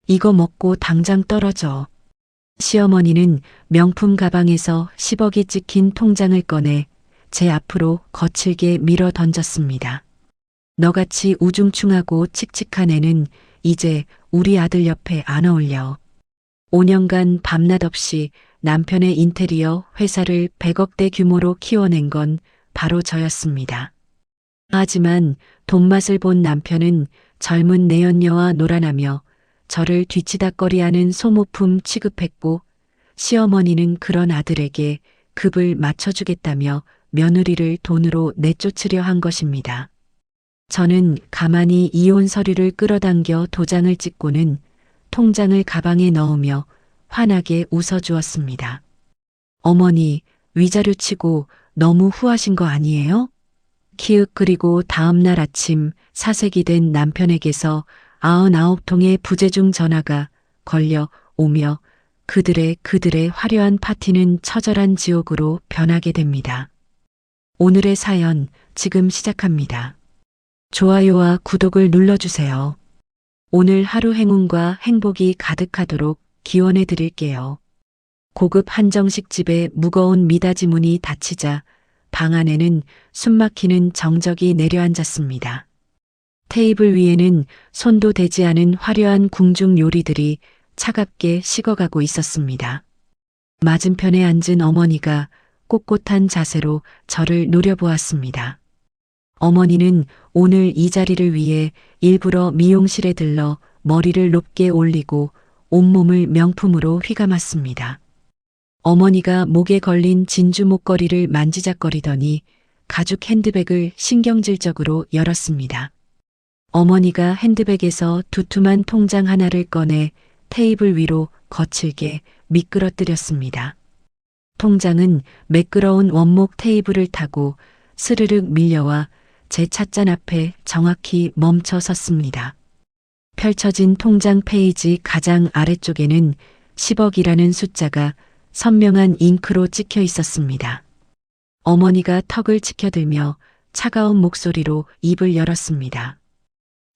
이거 먹고 당장 떨어져. 시어머니는 명품 가방에서 10억이 찍힌 통장을 꺼내 제 앞으로 거칠게 밀어 던졌습니다. 너같이 우중충하고 칙칙한 애는 이제 우리 아들 옆에 안 어울려. 5년간 밤낮 없이 남편의 인테리어 회사를 100억대 규모로 키워낸 건 바로 저였습니다. 하지만 돈맛을 본 남편은 젊은 내연녀와 놀아나며 저를 뒤치다꺼리하는 소모품 취급했고, 시어머니는 그런 아들에게 급을 맞춰주겠다며 며느리를 돈으로 내쫓으려 한 것입니다. 저는 가만히 이혼 서류를 끌어당겨 도장을 찍고는 통장을 가방에 넣으며 환하게 웃어주었습니다. 어머니, 위자료 치고 너무 후하신 거 아니에요? 키읔. 그리고 다음날 아침 사색이 된 남편에게서 99통의 부재중 전화가 걸려 오며 그들의 화려한 파티는 처절한 지옥으로 변하게 됩니다. 오늘의 사연 지금 시작합니다. 좋아요와 구독을 눌러주세요. 오늘 하루 행운과 행복이 가득하도록 기원해 드릴게요. 고급 한정식 집에 무거운 미닫이 문이 닫히자 방 안에는 숨막히는 정적이 내려앉았습니다. 테이블 위에는 손도 대지 않은 화려한 궁중 요리들이 차갑게 식어가고 있었습니다. 맞은편에 앉은 어머니가 꼿꼿한 자세로 저를 노려보았습니다. 어머니는 오늘 이 자리를 위해 일부러 미용실에 들러 머리를 높게 올리고 온몸을 명품으로 휘감았습니다. 어머니가 목에 걸린 진주 목걸이를 만지작거리더니 가죽 핸드백을 신경질적으로 열었습니다. 어머니가 핸드백에서 두툼한 통장 하나를 꺼내 테이블 위로 거칠게 미끄러뜨렸습니다. 통장은 매끄러운 원목 테이블을 타고 스르륵 밀려와 제 찻잔 앞에 정확히 멈춰 섰습니다. 펼쳐진 통장 페이지 가장 아래쪽에는 10억이라는 숫자가 선명한 잉크로 찍혀 있었습니다. 어머니가 턱을 치켜들며 차가운 목소리로 입을 열었습니다.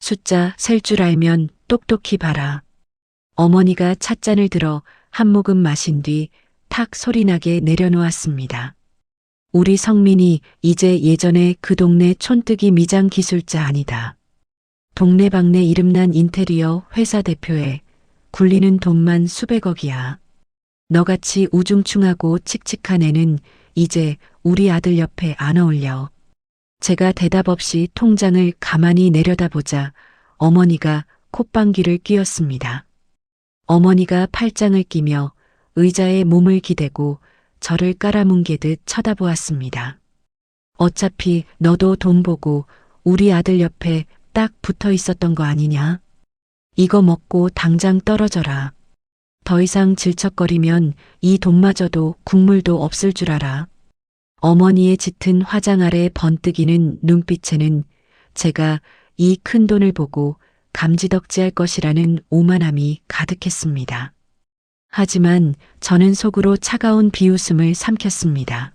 숫자 셀 줄 알면 똑똑히 봐라. 어머니가 찻잔을 들어 한 모금 마신 뒤 탁 소리나게 내려놓았습니다. 우리 성민이 이제 예전에 그 동네 촌뜨기 미장 기술자 아니다. 동네방네 이름난 인테리어 회사 대표에 굴리는 돈만 수백억이야. 너같이 우중충하고 칙칙한 애는 이제 우리 아들 옆에 안 어울려. 제가 대답 없이 통장을 가만히 내려다보자 어머니가 콧방귀를 뀌었습니다. 어머니가 팔짱을 끼며 의자에 몸을 기대고 저를 깔아뭉개듯 쳐다보았습니다. 어차피 너도 돈 보고 우리 아들 옆에 딱 붙어 있었던 거 아니냐? 이거 먹고 당장 떨어져라. 더 이상 질척거리면 이 돈마저도 국물도 없을 줄 알아. 어머니의 짙은 화장 아래 번뜩이는 눈빛에는 제가 이 큰 돈을 보고 감지덕지할 것이라는 오만함이 가득했습니다. 하지만 저는 속으로 차가운 비웃음을 삼켰습니다.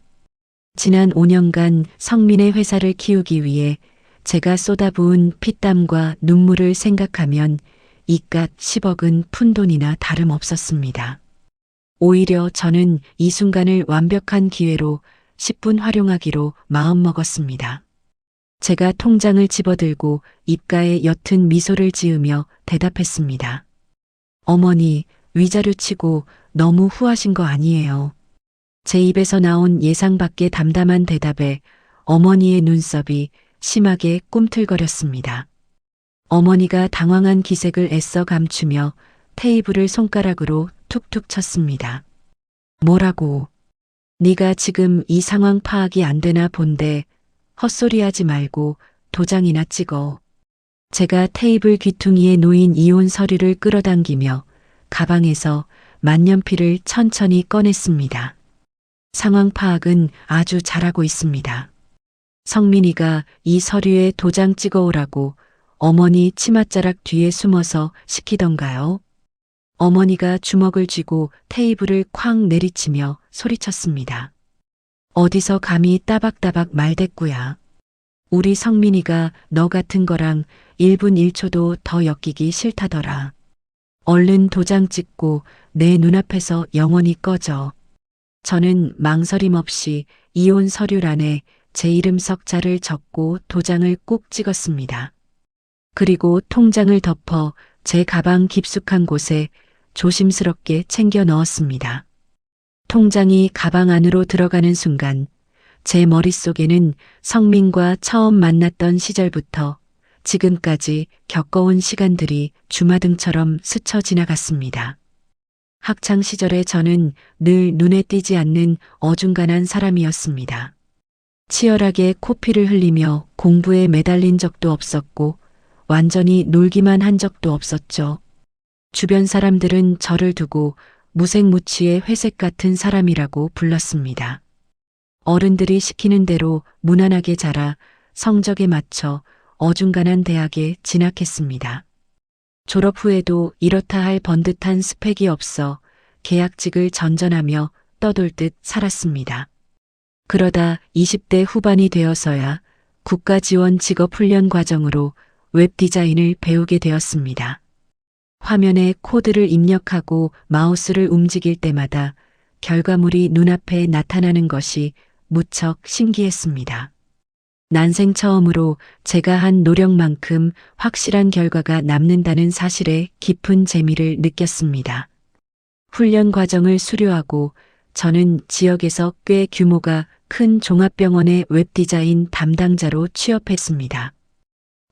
지난 5년간 성민의 회사를 키우기 위해 제가 쏟아부은 피땀과 눈물을 생각하면 이깟 10억은 푼돈이나 다름없었습니다. 오히려 저는 이 순간을 완벽한 기회로 10분 활용하기로 마음먹었습니다. 제가 통장을 집어들고 입가에 옅은 미소를 지으며 대답했습니다. 어머니, 위자료 치고 너무 후하신 거 아니에요. 제 입에서 나온 예상 밖의 담담한 대답에 어머니의 눈썹이 심하게 꿈틀거렸습니다. 어머니가 당황한 기색을 애써 감추며 테이블을 손가락으로 툭툭 쳤습니다. 뭐라고? 네가 지금 이 상황 파악이 안 되나 본데 헛소리하지 말고 도장이나 찍어. 제가 테이블 귀퉁이에 놓인 이혼 서류를 끌어당기며 가방에서 만년필을 천천히 꺼냈습니다. 상황 파악은 아주 잘하고 있습니다. 성민이가 이 서류에 도장 찍어오라고 어머니 치맛자락 뒤에 숨어서 시키던가요? 어머니가 주먹을 쥐고 테이블을 쾅 내리치며 소리쳤습니다. 어디서 감히 따박따박 말대꾸야. 우리 성민이가 너 같은 거랑 1분 1초도 더 엮이기 싫다더라. 얼른 도장 찍고 내 눈앞에서 영원히 꺼져. 저는 망설임 없이 이혼 서류란에 제 이름 석자를 적고 도장을 꼭 찍었습니다. 그리고 통장을 덮어 제 가방 깊숙한 곳에 조심스럽게 챙겨 넣었습니다. 통장이 가방 안으로 들어가는 순간 제 머릿속에는 성민과 처음 만났던 시절부터 지금까지 겪어온 시간들이 주마등처럼 스쳐 지나갔습니다. 학창 시절에 저는 늘 눈에 띄지 않는 어중간한 사람이었습니다. 치열하게 코피를 흘리며 공부에 매달린 적도 없었고 완전히 놀기만 한 적도 없었죠. 주변 사람들은 저를 두고 무색무취의 회색 같은 사람이라고 불렀습니다. 어른들이 시키는 대로 무난하게 자라 성적에 맞춰 어중간한 대학에 진학했습니다. 졸업 후에도 이렇다 할 번듯한 스펙이 없어 계약직을 전전하며 떠돌듯 살았습니다. 그러다 20대 후반이 되어서야 국가지원 직업훈련 과정으로 웹디자인을 배우게 되었습니다. 화면에 코드를 입력하고 마우스를 움직일 때마다 결과물이 눈앞에 나타나는 것이 무척 신기했습니다. 난생 처음으로 제가 한 노력만큼 확실한 결과가 남는다는 사실에 깊은 재미를 느꼈습니다. 훈련 과정을 수료하고 저는 지역에서 꽤 규모가 큰 종합병원의 웹디자인 담당자로 취업했습니다.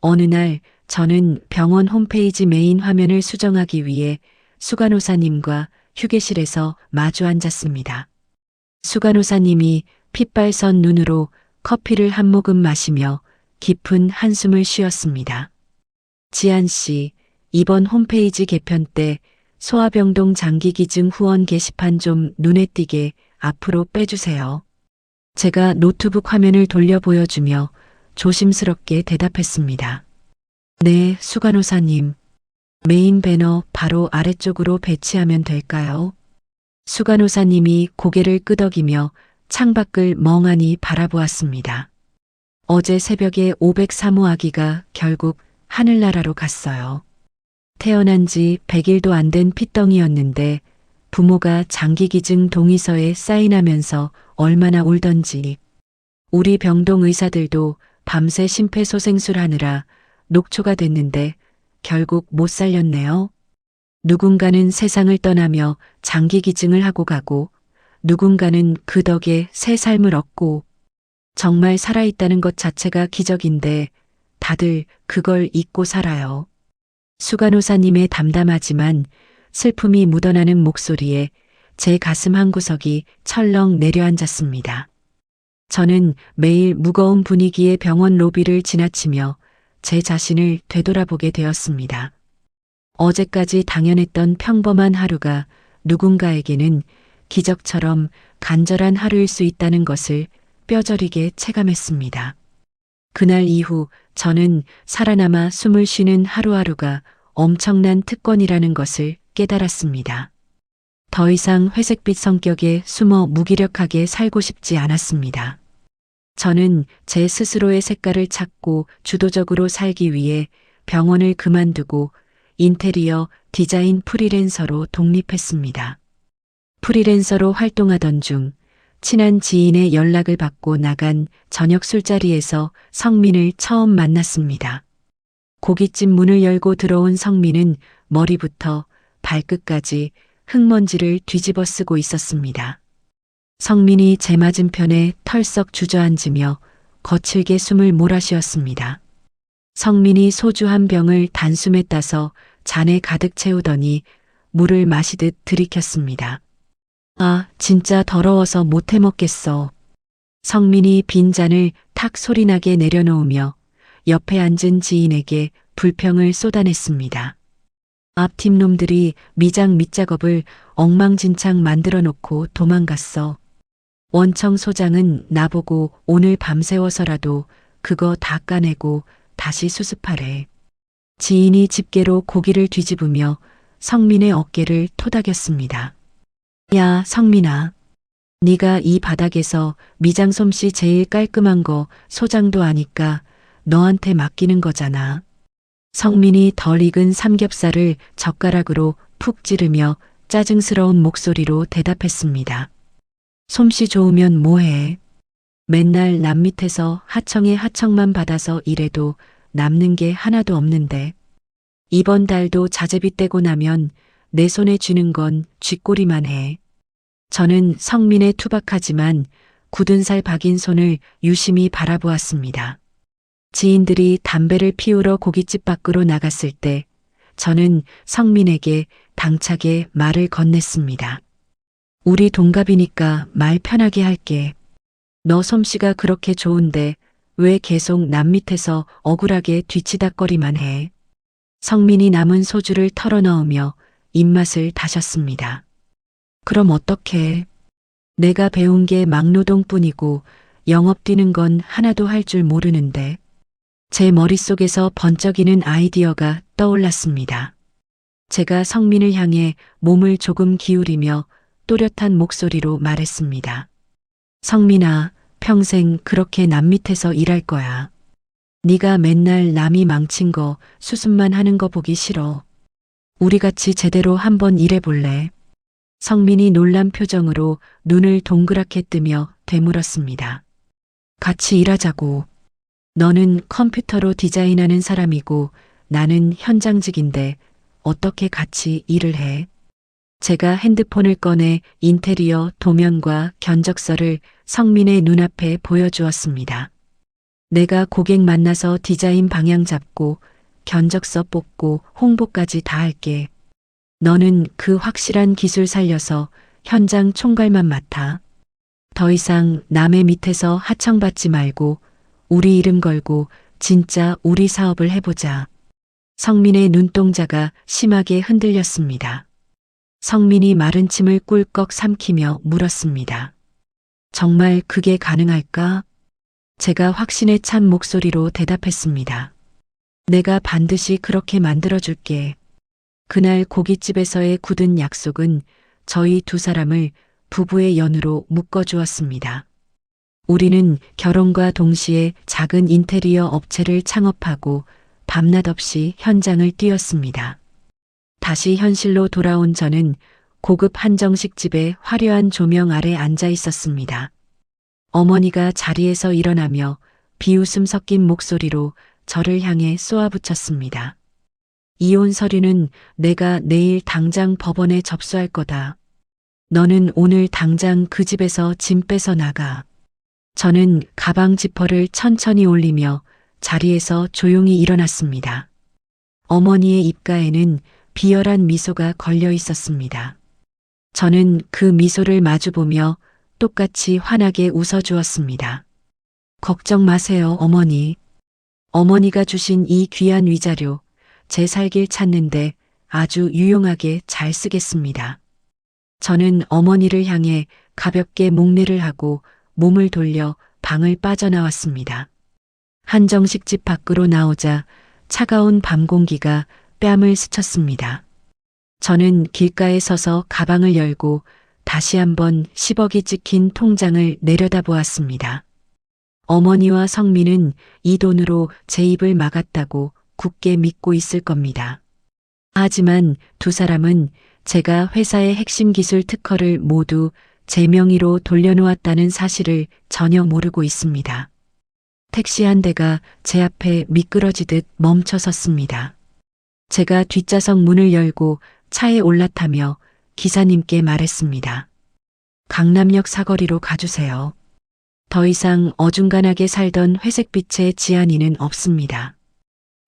어느 날 저는 병원 홈페이지 메인 화면을 수정하기 위해 수간호사님과 휴게실에서 마주 앉았습니다. 수간호사님이 핏발선 눈으로 커피를 한 모금 마시며 깊은 한숨을 쉬었습니다. 지한 씨, 이번 홈페이지 개편 때 소아병동 장기기증 후원 게시판 좀 눈에 띄게 앞으로 빼주세요. 제가 노트북 화면을 돌려 보여주며 조심스럽게 대답했습니다. 네, 수간호사님. 메인 배너 바로 아래쪽으로 배치하면 될까요? 수간호사님이 고개를 끄덕이며 창밖을 멍하니 바라보았습니다. 어제 새벽에 503호 아기가 결국 하늘나라로 갔어요. 태어난 지 100일도 안 된 핏덩이였는데 부모가 장기기증 동의서에 사인하면서 얼마나 울던지. 우리 병동 의사들도 밤새 심폐소생술하느라 녹초가 됐는데 결국 못 살렸네요. 누군가는 세상을 떠나며 장기기증을 하고 가고 누군가는 그 덕에 새 삶을 얻고 정말 살아있다는 것 자체가 기적인데 다들 그걸 잊고 살아요. 수간호사님의 담담하지만 슬픔이 묻어나는 목소리에 제 가슴 한구석이 철렁 내려앉았습니다. 저는 매일 무거운 분위기의 병원 로비를 지나치며 제 자신을 되돌아보게 되었습니다. 어제까지 당연했던 평범한 하루가 누군가에게는 기적처럼 간절한 하루일 수 있다는 것을 뼈저리게 체감했습니다. 그날 이후 저는 살아남아 숨을 쉬는 하루하루가 엄청난 특권이라는 것을 깨달았습니다. 더 이상 회색빛 성격에 숨어 무기력하게 살고 싶지 않았습니다. 저는 제 스스로의 색깔을 찾고 주도적으로 살기 위해 병원을 그만두고 인테리어 디자인 프리랜서로 독립했습니다. 프리랜서로 활동하던 중 친한 지인의 연락을 받고 나간 저녁 술자리에서 성민을 처음 만났습니다. 고깃집 문을 열고 들어온 성민은 머리부터 발끝까지 흙먼지를 뒤집어 쓰고 있었습니다. 성민이 제 맞은편에 털썩 주저앉으며 거칠게 숨을 몰아쉬었습니다. 성민이 소주 한 병을 단숨에 따서 잔에 가득 채우더니 물을 마시듯 들이켰습니다. 아, 진짜 더러워서 못 해먹겠어. 성민이 빈 잔을 탁 소리나게 내려놓으며 옆에 앉은 지인에게 불평을 쏟아냈습니다. 앞팀 놈들이 미장 밑작업을 엉망진창 만들어 놓고 도망갔어. 원청 소장은 나보고 오늘 밤새워서라도 그거 다 까내고 다시 수습하래. 지인이 집게로 고기를 뒤집으며 성민의 어깨를 토닥였습니다. 야, 성민아. 네가 이 바닥에서 미장 솜씨 제일 깔끔한 거 소장도 아니까 너한테 맡기는 거잖아. 성민이 덜 익은 삼겹살을 젓가락으로 푹 찌르며 짜증스러운 목소리로 대답했습니다. 솜씨 좋으면 뭐해? 맨날 남 밑에서 하청에 하청만 받아서 일해도 남는 게 하나도 없는데. 이번 달도 자재비 떼고 나면 내 손에 쥐는 건 쥐꼬리만 해. 저는 성민의 투박하지만 굳은 살 박인 손을 유심히 바라보았습니다. 지인들이 담배를 피우러 고깃집 밖으로 나갔을 때 저는 성민에게 당차게 말을 건넸습니다. 우리 동갑이니까 말 편하게 할게. 너 솜씨가 그렇게 좋은데 왜 계속 남 밑에서 억울하게 뒤치다꺼리만 해? 성민이 남은 소주를 털어넣으며 입맛을 다셨습니다. 그럼 어떡해? 내가 배운 게 막노동뿐이고 영업 뛰는 건 하나도 할 줄 모르는데. 제 머릿속에서 번쩍이는 아이디어가 떠올랐습니다. 제가 성민을 향해 몸을 조금 기울이며 또렷한 목소리로 말했습니다. 성민아, 평생 그렇게 남 밑에서 일할 거야. 네가 맨날 남이 망친 거 수습만 하는 거 보기 싫어. 우리 같이 제대로 한번 일해볼래? 성민이 놀란 표정으로 눈을 동그랗게 뜨며 되물었습니다. 같이 일하자고. 너는 컴퓨터로 디자인하는 사람이고 나는 현장직인데 어떻게 같이 일을 해? 제가 핸드폰을 꺼내 인테리어 도면과 견적서를 성민의 눈앞에 보여주었습니다. 내가 고객 만나서 디자인 방향 잡고 견적서 뽑고 홍보까지 다 할게. 너는 그 확실한 기술 살려서 현장 총괄만 맡아. 더 이상 남의 밑에서 하청받지 말고 우리 이름 걸고 진짜 우리 사업을 해보자. 성민의 눈동자가 심하게 흔들렸습니다. 성민이 마른 침을 꿀꺽 삼키며 물었습니다. 정말 그게 가능할까? 제가 확신에 찬 목소리로 대답했습니다. 내가 반드시 그렇게 만들어줄게. 그날 고깃집에서의 굳은 약속은 저희 두 사람을 부부의 연으로 묶어주었습니다. 우리는 결혼과 동시에 작은 인테리어 업체를 창업하고 밤낮 없이 현장을 뛰었습니다. 다시 현실로 돌아온 저는 고급 한정식 집의 화려한 조명 아래 앉아 있었습니다. 어머니가 자리에서 일어나며 비웃음 섞인 목소리로 저를 향해 쏘아붙였습니다. 이혼 서류는 내가 내일 당장 법원에 접수할 거다. 너는 오늘 당장 그 집에서 짐 빼서 나가. 저는 가방 지퍼를 천천히 올리며 자리에서 조용히 일어났습니다. 어머니의 입가에는 비열한 미소가 걸려 있었습니다. 저는 그 미소를 마주보며 똑같이 환하게 웃어주었습니다. 걱정 마세요, 어머니. 어머니가 주신 이 귀한 위자료, 제 살길 찾는데 아주 유용하게 잘 쓰겠습니다. 저는 어머니를 향해 가볍게 목례를 하고 몸을 돌려 방을 빠져나왔습니다. 한정식집 밖으로 나오자 차가운 밤 공기가 뺨을 스쳤습니다. 저는 길가에 서서 가방을 열고 다시 한번 10억이 찍힌 통장을 내려다보았습니다. 어머니와 성민은 이 돈으로 제 입을 막았다고 굳게 믿고 있을 겁니다. 하지만 두 사람은 제가 회사의 핵심 기술 특허를 모두 제 명의로 돌려놓았다는 사실을 전혀 모르고 있습니다. 택시 한 대가 제 앞에 미끄러지듯 멈춰 섰습니다. 제가 뒷좌석 문을 열고 차에 올라타며 기사님께 말했습니다. 강남역 사거리로 가주세요. 더 이상 어중간하게 살던 회색빛의 지안이는 없습니다.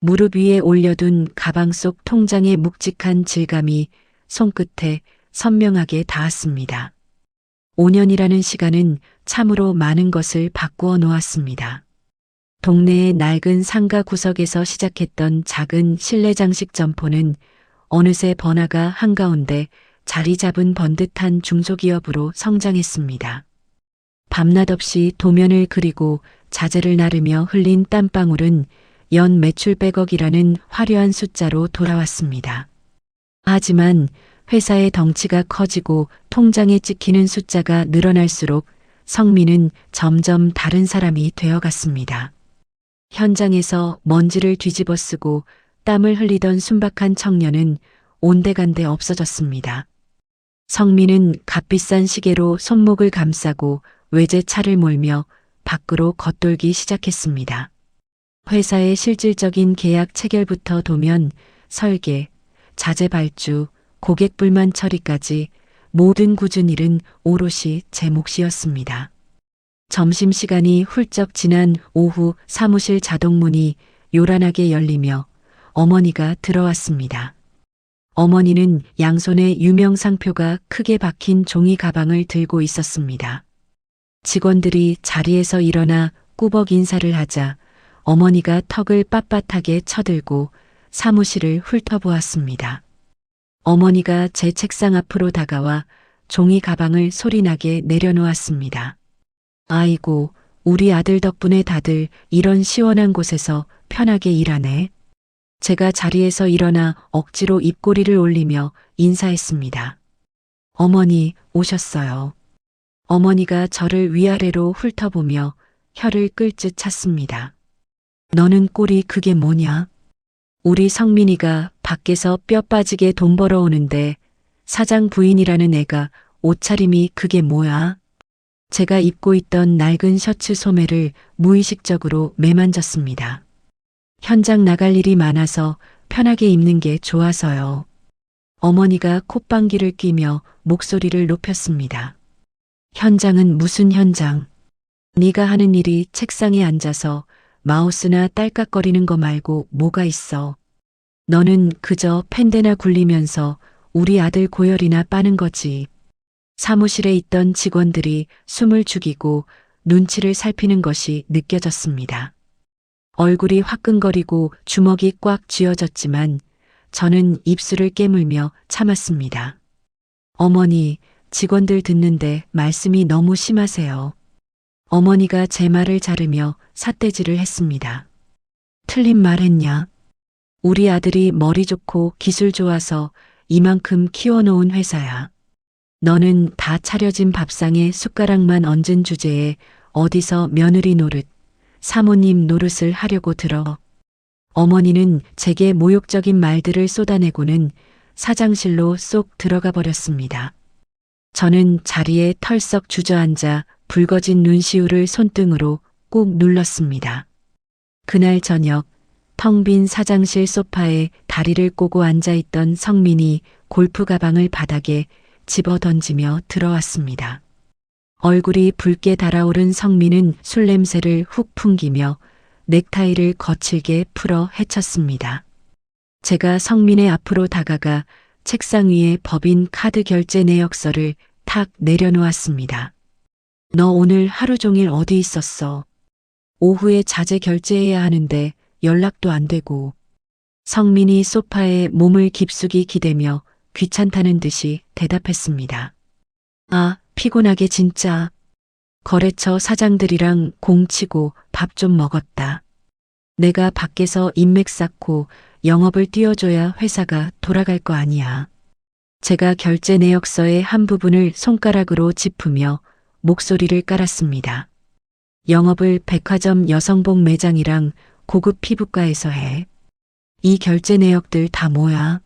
무릎 위에 올려둔 가방 속 통장의 묵직한 질감이 손끝에 선명하게 닿았습니다. 5년이라는 시간은 참으로 많은 것을 바꾸어 놓았습니다. 동네의 낡은 상가 구석에서 시작했던 작은 실내 장식 점포는 어느새 번화가 한가운데 자리 잡은 번듯한 중소기업으로 성장했습니다. 밤낮 없이 도면을 그리고 자재를 나르며 흘린 땀방울은 연 매출 100억이라는 화려한 숫자로 돌아왔습니다. 하지만 회사의 덩치가 커지고 통장에 찍히는 숫자가 늘어날수록 성민은 점점 다른 사람이 되어갔습니다. 현장에서 먼지를 뒤집어 쓰고 땀을 흘리던 순박한 청년은 온데간데 없어졌습니다. 성민은 값비싼 시계로 손목을 감싸고 외제차를 몰며 밖으로 겉돌기 시작했습니다. 회사의 실질적인 계약 체결부터 도면, 설계, 자재 발주, 고객 불만 처리까지 모든 굳은 일은 오롯이 제 몫이었습니다. 점심시간이 훌쩍 지난 오후 사무실 자동문이 요란하게 열리며 어머니가 들어왔습니다. 어머니는 양손에 유명 상표가 크게 박힌 종이 가방을 들고 있었습니다. 직원들이 자리에서 일어나 꾸벅 인사를 하자 어머니가 턱을 빳빳하게 쳐들고 사무실을 훑어보았습니다. 어머니가 제 책상 앞으로 다가와 종이 가방을 소리나게 내려놓았습니다. 아이고, 우리 아들 덕분에 다들 이런 시원한 곳에서 편하게 일하네. 제가 자리에서 일어나 억지로 입꼬리를 올리며 인사했습니다. 어머니, 오셨어요. 어머니가 저를 위아래로 훑어보며 혀를 끌듯 찼습니다. 너는 꼴이 그게 뭐냐? 우리 성민이가 밖에서 뼈 빠지게 돈 벌어오는데 사장 부인이라는 애가 옷차림이 그게 뭐야? 제가 입고 있던 낡은 셔츠 소매를 무의식적으로 매만졌습니다. 현장 나갈 일이 많아서 편하게 입는 게 좋아서요. 어머니가 콧방귀를 뀌며 목소리를 높였습니다. 현장은 무슨 현장? 네가 하는 일이 책상에 앉아서 마우스나 딸깍거리는 거 말고 뭐가 있어. 너는 그저 펜대나 굴리면서 우리 아들 고열이나 빠는 거지. 사무실에 있던 직원들이 숨을 죽이고 눈치를 살피는 것이 느껴졌습니다. 얼굴이 화끈거리고 주먹이 꽉 쥐어졌지만 저는 입술을 깨물며 참았습니다. 어머니, 직원들 듣는데 말씀이 너무 심하세요. 어머니가 제 말을 자르며 삿대질을 했습니다. 틀린 말 했냐? 우리 아들이 머리 좋고 기술 좋아서 이만큼 키워놓은 회사야. 너는 다 차려진 밥상에 숟가락만 얹은 주제에 어디서 며느리 노릇, 사모님 노릇을 하려고 들어. 어머니는 제게 모욕적인 말들을 쏟아내고는 사장실로 쏙 들어가 버렸습니다. 저는 자리에 털썩 주저앉아 붉어진 눈시울을 손등으로 꾹 눌렀습니다. 그날 저녁 텅 빈 사장실 소파에 다리를 꼬고 앉아있던 성민이 골프 가방을 바닥에 집어 던지며 들어왔습니다. 얼굴이 붉게 달아오른 성민은 술 냄새를 훅 풍기며 넥타이를 거칠게 풀어 헤쳤습니다. 제가 성민의 앞으로 다가가 책상 위에 법인 카드 결제 내역서를 탁 내려놓았습니다. 너 오늘 하루 종일 어디 있었어? 오후에 자재 결제해야 하는데 연락도 안 되고. 성민이 소파에 몸을 깊숙이 기대며 귀찮다는 듯이 대답했습니다. 아, 피곤하게 진짜. 거래처 사장들이랑 공치고 밥 좀 먹었다. 내가 밖에서 인맥 쌓고 영업을 띄워줘야 회사가 돌아갈 거 아니야. 제가 결제 내역서의 한 부분을 손가락으로 짚으며 목소리를 깔았습니다. 영업을 백화점 여성복 매장이랑 고급 피부과에서 해. 이 결제 내역들 다 뭐야?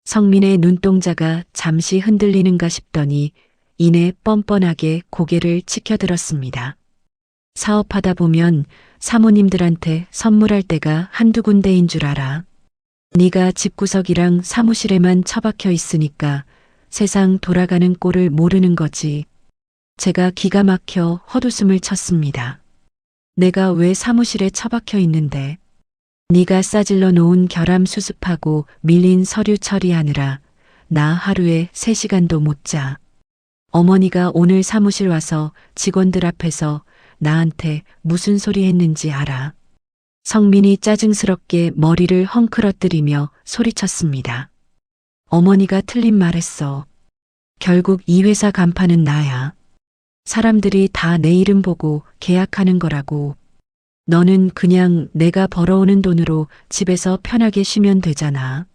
성민의 눈동자가 잠시 흔들리는가 싶더니 이내 뻔뻔하게 고개를 치켜들었습니다. 사업하다 보면 사모님들한테 선물할 때가 한두 군데인 줄 알아. 네가 집구석이랑 사무실에만 처박혀 있으니까 세상 돌아가는 꼴을 모르는 거지. 제가 기가 막혀 헛웃음을 쳤습니다. 내가 왜 사무실에 처박혀 있는데? 네가 싸질러 놓은 결함 수습하고 밀린 서류 처리하느라 나 하루에 3시간도 못 자. 어머니가 오늘 사무실 와서 직원들 앞에서 나한테 무슨 소리 했는지 알아? 성민이 짜증스럽게 머리를 헝클어뜨리며 소리쳤습니다. 어머니가 틀린 말했어. 결국 이 회사 간판은 나야. 사람들이 다 내 이름 보고 계약하는 거라고. 너는 그냥 내가 벌어오는 돈으로 집에서 편하게 쉬면 되잖아.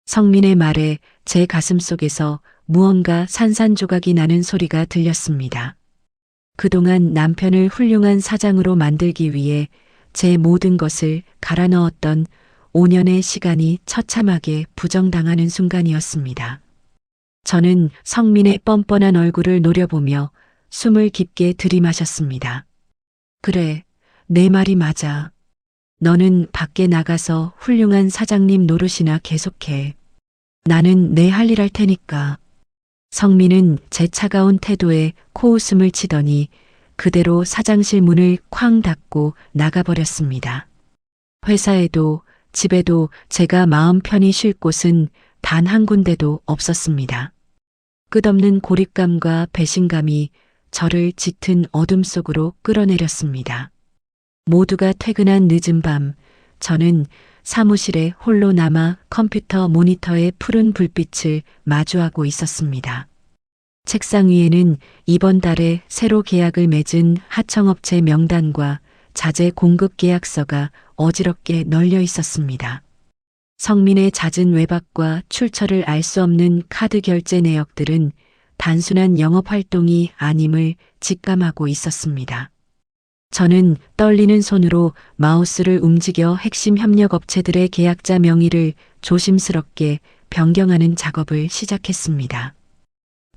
성민의 말에 제 가슴 속에서 무언가 산산조각이 나는 소리가 들렸습니다. 그동안 남편을 훌륭한 사장으로 만들기 위해 제 모든 것을 갈아 넣었던 5년의 시간이 처참하게 부정당하는 순간이었습니다. 저는 성민의 뻔뻔한 얼굴을 노려보며 숨을 깊게 들이마셨습니다. 그래, 내 말이 맞아. 너는 밖에 나가서 훌륭한 사장님 노릇이나 계속해. 나는 내 할 일 할 테니까. 성민은 제 차가운 태도에 코웃음을 치더니 그대로 사장실 문을 쾅 닫고 나가버렸습니다. 회사에도 집에도 제가 마음 편히 쉴 곳은 단 한 군데도 없었습니다. 끝없는 고립감과 배신감이 저를 짙은 어둠 속으로 끌어내렸습니다. 모두가 퇴근한 늦은 밤, 저는 사무실에 홀로 남아 컴퓨터 모니터의 푸른 불빛을 마주하고 있었습니다. 책상 위에는 이번 달에 새로 계약을 맺은 하청업체 명단과 자재 공급 계약서가 어지럽게 널려 있었습니다. 성민의 잦은 외박과 출처를 알 수 없는 카드 결제 내역들은 단순한 영업 활동이 아님을 직감하고 있었습니다. 저는 떨리는 손으로 마우스를 움직여 핵심 협력업체들의 계약자 명의를 조심스럽게 변경하는 작업을 시작했습니다.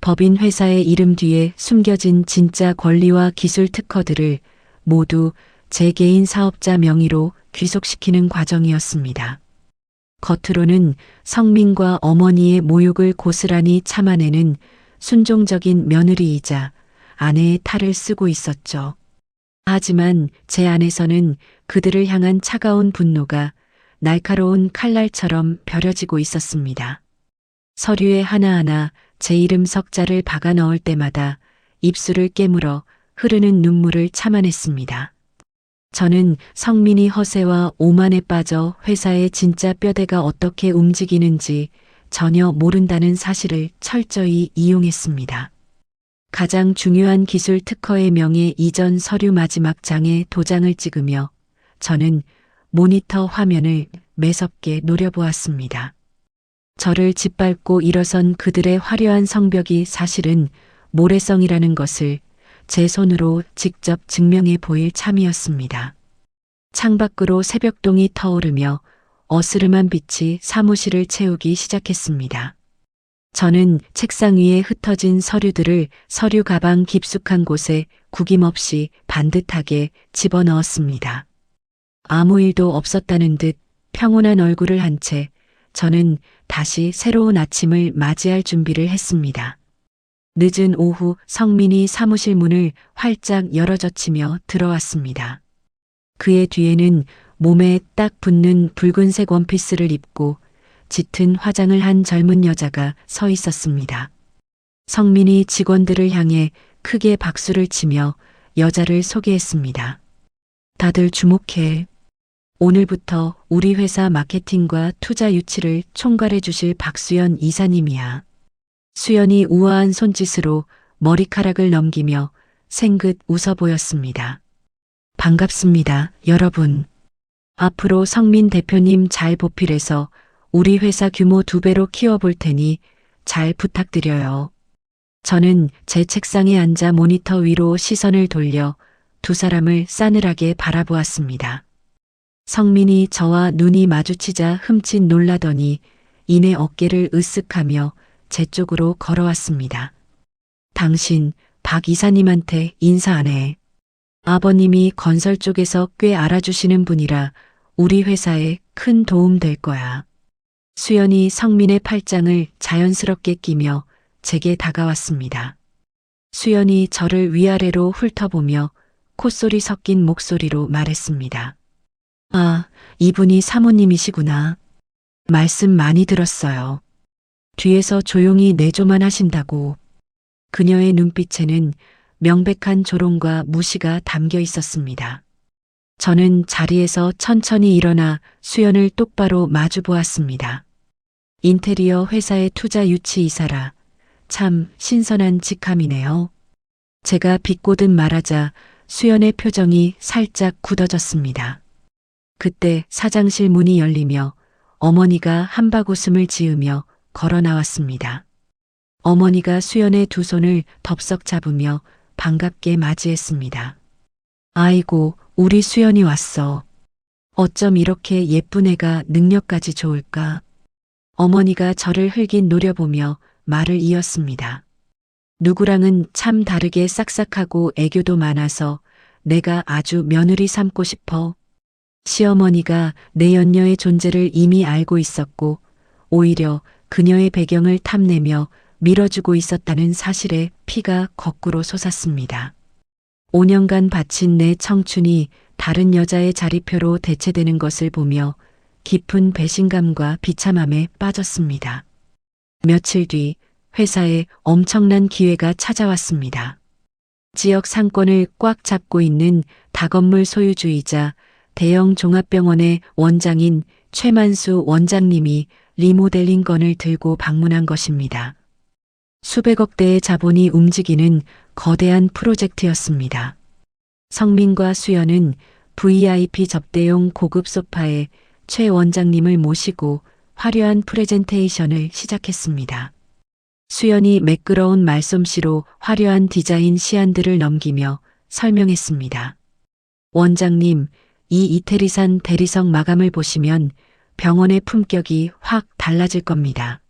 법인 회사의 이름 뒤에 숨겨진 진짜 권리와 기술 특허들을 모두 제 개인 사업자 명의로 귀속시키는 과정이었습니다. 겉으로는 성민과 어머니의 모욕을 고스란히 참아내는 순종적인 며느리이자 아내의 탈을 쓰고 있었죠. 하지만 제 안에서는 그들을 향한 차가운 분노가 날카로운 칼날처럼 벼려지고 있었습니다. 서류에 하나하나 제 이름 석자를 박아 넣을 때마다 입술을 깨물어 흐르는 눈물을 참아냈습니다. 저는 성민이 허세와 오만에 빠져 회사의 진짜 뼈대가 어떻게 움직이는지 전혀 모른다는 사실을 철저히 이용했습니다. 가장 중요한 기술 특허의 명예 이전 서류 마지막 장에 도장을 찍으며 저는 모니터 화면을 매섭게 노려보았습니다. 저를 짓밟고 일어선 그들의 화려한 성벽이 사실은 모래성이라는 것을 제 손으로 직접 증명해 보일 참이었습니다. 창밖으로 새벽동이 터오르며 어스름한 빛이 사무실을 채우기 시작했습니다. 저는 책상 위에 흩어진 서류들을 서류 가방 깊숙한 곳에 구김없이 반듯하게 집어넣었습니다. 아무 일도 없었다는 듯 평온한 얼굴을 한 채 저는 다시 새로운 아침을 맞이할 준비를 했습니다. 늦은 오후 성민이 사무실 문을 활짝 열어젖히며 들어왔습니다. 그의 뒤에는 몸에 딱 붙는 붉은색 원피스를 입고 짙은 화장을 한 젊은 여자가 서 있었습니다. 성민이 직원들을 향해 크게 박수를 치며 여자를 소개했습니다. 다들 주목해. 오늘부터 우리 회사 마케팅과 투자 유치를 총괄해 주실 박수연 이사님이야. 수연이 우아한 손짓으로 머리카락을 넘기며 생긋 웃어 보였습니다. 반갑습니다, 여러분. 앞으로 성민 대표님 잘 보필해서 우리 회사 규모 2배로 키워볼 테니 잘 부탁드려요. 저는 제 책상에 앉아 모니터 위로 시선을 돌려 두 사람을 싸늘하게 바라보았습니다. 성민이 저와 눈이 마주치자 흠칫 놀라더니 이내 어깨를 으쓱하며 제 쪽으로 걸어왔습니다. 당신 박 이사님한테 인사 안 해. 아버님이 건설 쪽에서 꽤 알아주시는 분이라 우리 회사에 큰 도움 될 거야. 수연이 성민의 팔짱을 자연스럽게 끼며 제게 다가왔습니다. 수연이 저를 위아래로 훑어보며 콧소리 섞인 목소리로 말했습니다. 아, 이분이 사모님이시구나. 말씀 많이 들었어요. 뒤에서 조용히 내조만 하신다고. 그녀의 눈빛에는 명백한 조롱과 무시가 담겨 있었습니다. 저는 자리에서 천천히 일어나 수연을 똑바로 마주 보았습니다. 인테리어 회사의 투자 유치 이사라. 참 신선한 직함이네요. 제가 비꼬듯 말하자 수연의 표정이 살짝 굳어졌습니다. 그때 사장실 문이 열리며 어머니가 한박웃음을 지으며 걸어 나왔습니다. 어머니가 수연의 두 손을 덥석 잡으며 반갑게 맞이했습니다. 아이고, 우리 수연이 왔어. 어쩜 이렇게 예쁜 애가 능력까지 좋을까? 어머니가 저를 흘긴 노려보며 말을 이었습니다. 누구랑은 참 다르게 싹싹하고 애교도 많아서 내가 아주 며느리 삼고 싶어. 시어머니가 내 연녀의 존재를 이미 알고 있었고 오히려 그녀의 배경을 탐내며 밀어주고 있었다는 사실에 피가 거꾸로 솟았습니다. 5년간 바친 내 청춘이 다른 여자의 자리표로 대체되는 것을 보며 깊은 배신감과 비참함에 빠졌습니다. 며칠 뒤 회사에 엄청난 기회가 찾아왔습니다. 지역 상권을 꽉 잡고 있는 다건물 소유주이자 대형 종합병원의 원장인 최만수 원장님이 리모델링 건을 들고 방문한 것입니다. 수백억 대의 자본이 움직이는 거대한 프로젝트였습니다. 성민과 수연은 VIP 접대용 고급 소파에 최 원장님을 모시고 화려한 프레젠테이션을 시작했습니다. 수연이 매끄러운 말솜씨로 화려한 디자인 시안들을 넘기며 설명했습니다. 원장님, 이 이태리산 대리석 마감을 보시면 병원의 품격이 확 달라질 겁니다.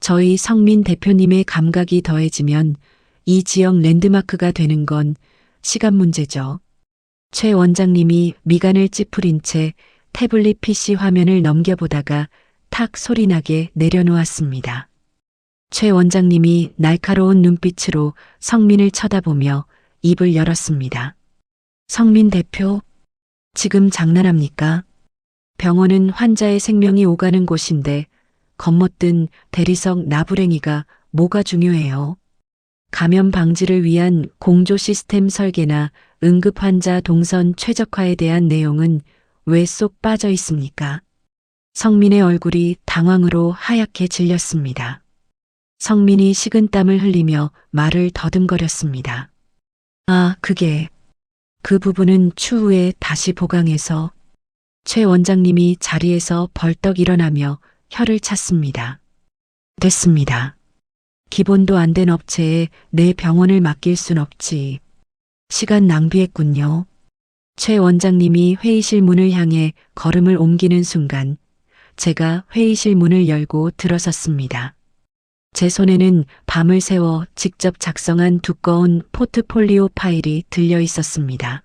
저희 성민 대표님의 감각이 더해지면 이 지역 랜드마크가 되는 건 시간 문제죠. 최 원장님이 미간을 찌푸린 채 태블릿 PC 화면을 넘겨보다가 탁 소리나게 내려놓았습니다. 최 원장님이 날카로운 눈빛으로 성민을 쳐다보며 입을 열었습니다. 성민 대표, 지금 장난합니까? 병원은 환자의 생명이 오가는 곳인데 겉멋든 대리석 나부랭이가 뭐가 중요해요? 감염 방지를 위한 공조 시스템 설계나 응급 환자 동선 최적화에 대한 내용은 왜 쏙 빠져 있습니까? 성민의 얼굴이 당황으로 하얗게 질렸습니다. 성민이 식은땀을 흘리며 말을 더듬거렸습니다. 아, 그 부분은 추후에 다시 보강해서. 최 원장님이 자리에서 벌떡 일어나며 혀를 찼습니다. 됐습니다. 기본도 안 된 업체에 내 병원을 맡길 순 없지. 시간 낭비했군요. 최 원장님이 회의실 문을 향해 걸음을 옮기는 순간 제가 회의실 문을 열고 들어섰습니다. 제 손에는 밤을 새워 직접 작성한 두꺼운 포트폴리오 파일이 들려 있었습니다.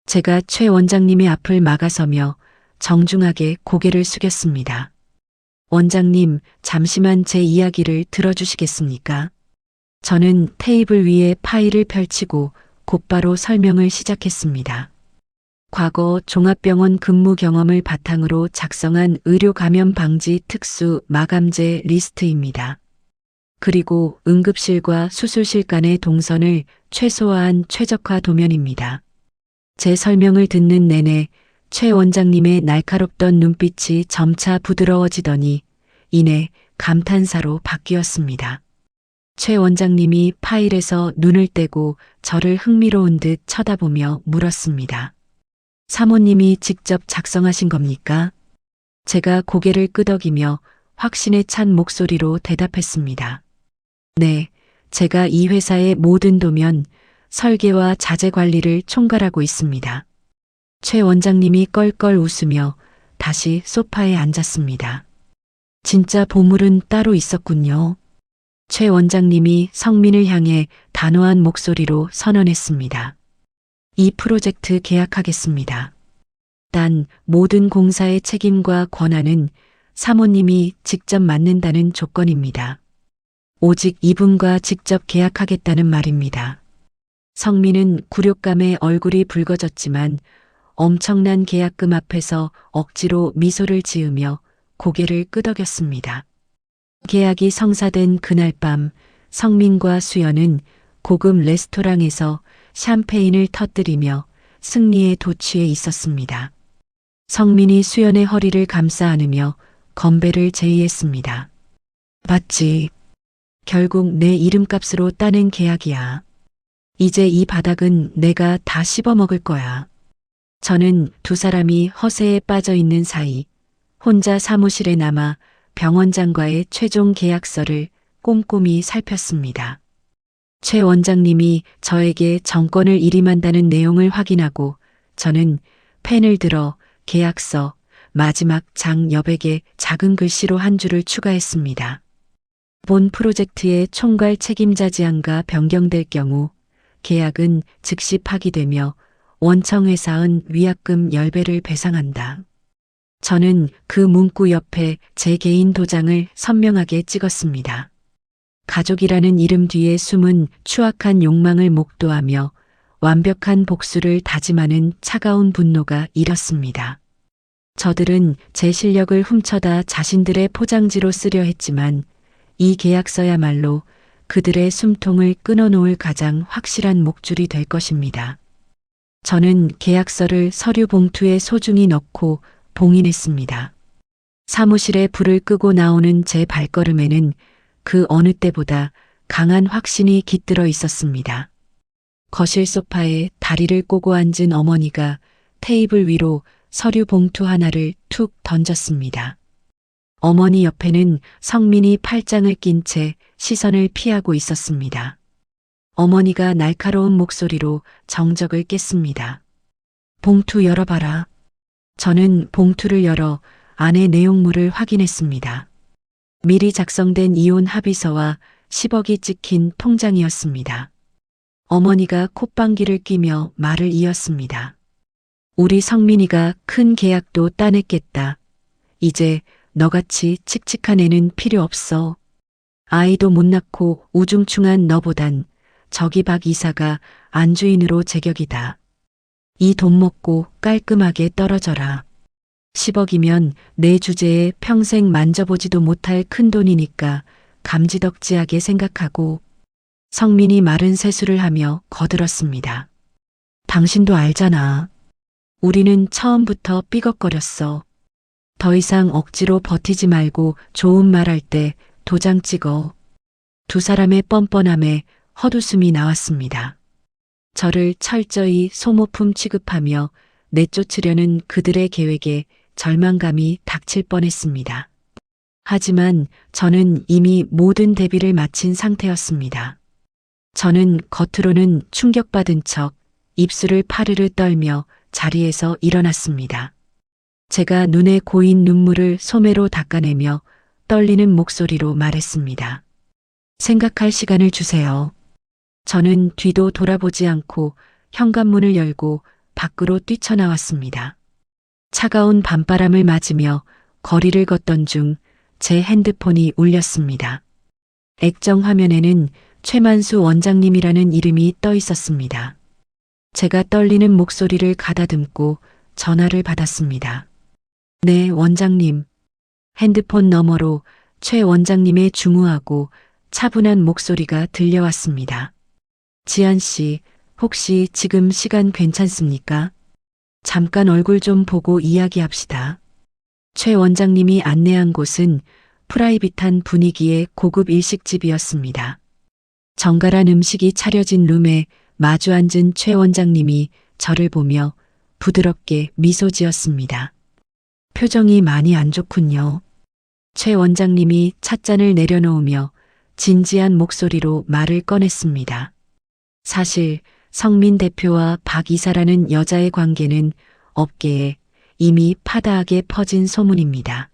제가 최 원장님의 앞을 막아서며 정중하게 고개를 숙였습니다. 원장님, 잠시만 제 이야기를 들어주시겠습니까? 저는 테이블 위에 파일을 펼치고 곧바로 설명을 시작했습니다. 과거 종합병원 근무 경험을 바탕으로 작성한 의료 감염 방지 특수 마감제 리스트입니다. 그리고 응급실과 수술실 간의 동선을 최소화한 최적화 도면입니다. 제 설명을 듣는 내내 최 원장님의 날카롭던 눈빛이 점차 부드러워지더니 이내 감탄사로 바뀌었습니다. 최 원장님이 파일에서 눈을 떼고 저를 흥미로운 듯 쳐다보며 물었습니다. 사모님이 직접 작성하신 겁니까? 제가 고개를 끄덕이며 확신에 찬 목소리로 대답했습니다. 네, 제가 이 회사의 모든 도면, 설계와 자재 관리를 총괄하고 있습니다. 최 원장님이 껄껄 웃으며 다시 소파에 앉았습니다. 진짜 보물은 따로 있었군요. 최 원장님이 성민을 향해 단호한 목소리로 선언했습니다. 이 프로젝트 계약하겠습니다. 단 모든 공사의 책임과 권한은 사모님이 직접 맡는다는 조건입니다. 오직 이분과 직접 계약하겠다는 말입니다. 성민은 굴욕감에 얼굴이 붉어졌지만 엄청난 계약금 앞에서 억지로 미소를 지으며 고개를 끄덕였습니다. 계약이 성사된 그날 밤 성민과 수연은 고급 레스토랑에서 샴페인을 터뜨리며 승리에 도취해 있었습니다. 성민이 수연의 허리를 감싸 안으며 건배를 제의했습니다. 맞지. 결국 내 이름값으로 따낸 계약이야. 이제 이 바닥은 내가 다 씹어먹을 거야. 저는 두 사람이 허세에 빠져 있는 사이 혼자 사무실에 남아 병원장과의 최종 계약서를 꼼꼼히 살폈습니다. 최 원장님이 저에게 정권을 일임한다는 내용을 확인하고 저는 펜을 들어 계약서, 마지막 장 여백에 작은 글씨로 한 줄을 추가했습니다. 본 프로젝트의 총괄 책임자 지안가 변경될 경우 계약은 즉시 파기되며 원청회사은 위약금 10배를 배상한다. 저는 그 문구 옆에 제 개인 도장을 선명하게 찍었습니다. 가족이라는 이름 뒤에 숨은 추악한 욕망을 목도하며 완벽한 복수를 다짐하는 차가운 분노가 일었습니다. 저들은 제 실력을 훔쳐다 자신들의 포장지로 쓰려 했지만 이 계약서야말로 그들의 숨통을 끊어놓을 가장 확실한 목줄이 될 것입니다. 저는 계약서를 서류 봉투에 소중히 넣고 봉인했습니다. 사무실에 불을 끄고 나오는 제 발걸음에는 그 어느 때보다 강한 확신이 깃들어 있었습니다. 거실 소파에 다리를 꼬고 앉은 어머니가 테이블 위로 서류 봉투 하나를 툭 던졌습니다. 어머니 옆에는 성민이 팔짱을 낀 채 시선을 피하고 있었습니다. 어머니가 날카로운 목소리로 정적을 깼습니다. 봉투 열어봐라. 저는 봉투를 열어 안의 내용물을 확인했습니다. 미리 작성된 이혼 합의서와 10억이 찍힌 통장이었습니다. 어머니가 콧방귀를 뀌며 말을 이었습니다. 우리 성민이가 큰 계약도 따냈겠다. 이제 너같이 칙칙한 애는 필요 없어. 아이도 못 낳고 우중충한 너보단 저기 박 이사가 안주인으로 제격이다. 이 돈 먹고 깔끔하게 떨어져라. 10억이면 내 주제에 평생 만져보지도 못할 큰 돈이니까 감지덕지하게 생각하고. 성민이 마른 세수를 하며 거들었습니다. 당신도 알잖아. 우리는 처음부터 삐걱거렸어. 더 이상 억지로 버티지 말고 좋은 말 할 때 도장 찍어. 두 사람의 뻔뻔함에 헛웃음이 나왔습니다. 저를 철저히 소모품 취급하며 내쫓으려는 그들의 계획에 절망감이 닥칠 뻔했습니다. 하지만 저는 이미 모든 대비를 마친 상태였습니다. 저는 겉으로는 충격받은 척 입술을 파르르 떨며 자리에서 일어났습니다. 제가 눈에 고인 눈물을 소매로 닦아내며 떨리는 목소리로 말했습니다. 생각할 시간을 주세요. 저는 뒤도 돌아보지 않고 현관문을 열고 밖으로 뛰쳐나왔습니다. 차가운 밤바람을 맞으며 거리를 걷던 중 제 핸드폰이 울렸습니다. 액정 화면에는 최만수 원장님이라는 이름이 떠 있었습니다. 제가 떨리는 목소리를 가다듬고 전화를 받았습니다. 네, 원장님. 핸드폰 너머로 최 원장님의 중후하고 차분한 목소리가 들려왔습니다. 지안 씨, 혹시 지금 시간 괜찮습니까? 잠깐 얼굴 좀 보고 이야기합시다. 최 원장님이 안내한 곳은 프라이빗한 분위기의 고급 일식집이었습니다. 정갈한 음식이 차려진 룸에 마주 앉은 최 원장님이 저를 보며 부드럽게 미소 지었습니다. 표정이 많이 안 좋군요. 최 원장님이 찻잔을 내려놓으며 진지한 목소리로 말을 꺼냈습니다. 사실 성민 대표와 박 이사라는 여자의 관계는 업계에 이미 파다하게 퍼진 소문입니다.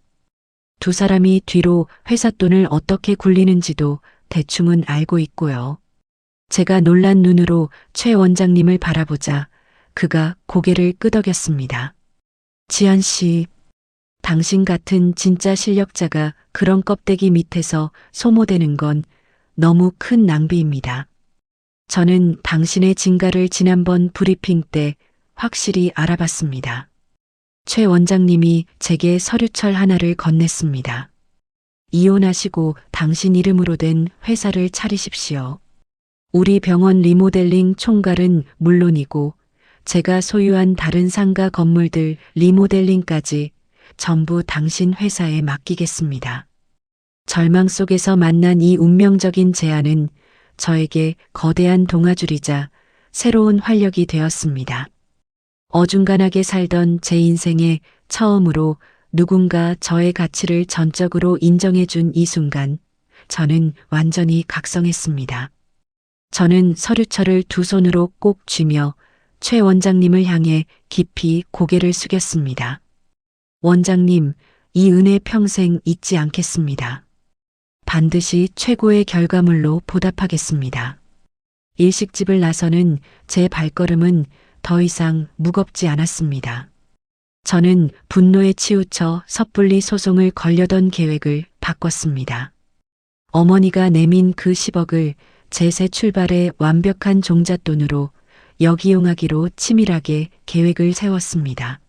두 사람이 뒤로 회사 돈을 어떻게 굴리는지도 대충은 알고 있고요. 제가 놀란 눈으로 최 원장님을 바라보자 그가 고개를 끄덕였습니다. 지안 씨, 당신 같은 진짜 실력자가 그런 껍데기 밑에서 소모되는 건 너무 큰 낭비입니다. 저는 당신의 진가를 지난번 브리핑 때 확실히 알아봤습니다. 최 원장님이 제게 서류철 하나를 건넸습니다. 이혼하시고 당신 이름으로 된 회사를 차리십시오. 우리 병원 리모델링 총괄은 물론이고 제가 소유한 다른 상가 건물들 리모델링까지 전부 당신 회사에 맡기겠습니다. 절망 속에서 만난 이 운명적인 제안은 저에게 거대한 동아줄이자 새로운 활력이 되었습니다. 어중간하게 살던 제 인생에 처음으로 누군가 저의 가치를 전적으로 인정해준 이 순간 저는 완전히 각성했습니다. 저는 서류철을 두 손으로 꼭 쥐며 최 원장님을 향해 깊이 고개를 숙였습니다. 원장님, 이 은혜 평생 잊지 않겠습니다. 반드시 최고의 결과물로 보답하겠습니다. 일식집을 나서는 제 발걸음은 더 이상 무겁지 않았습니다. 저는 분노에 치우쳐 섣불리 소송을 걸려던 계획을 바꿨습니다. 어머니가 내민 그 10억을 제 새 출발의 완벽한 종잣돈으로 역이용하기로 치밀하게 계획을 세웠습니다.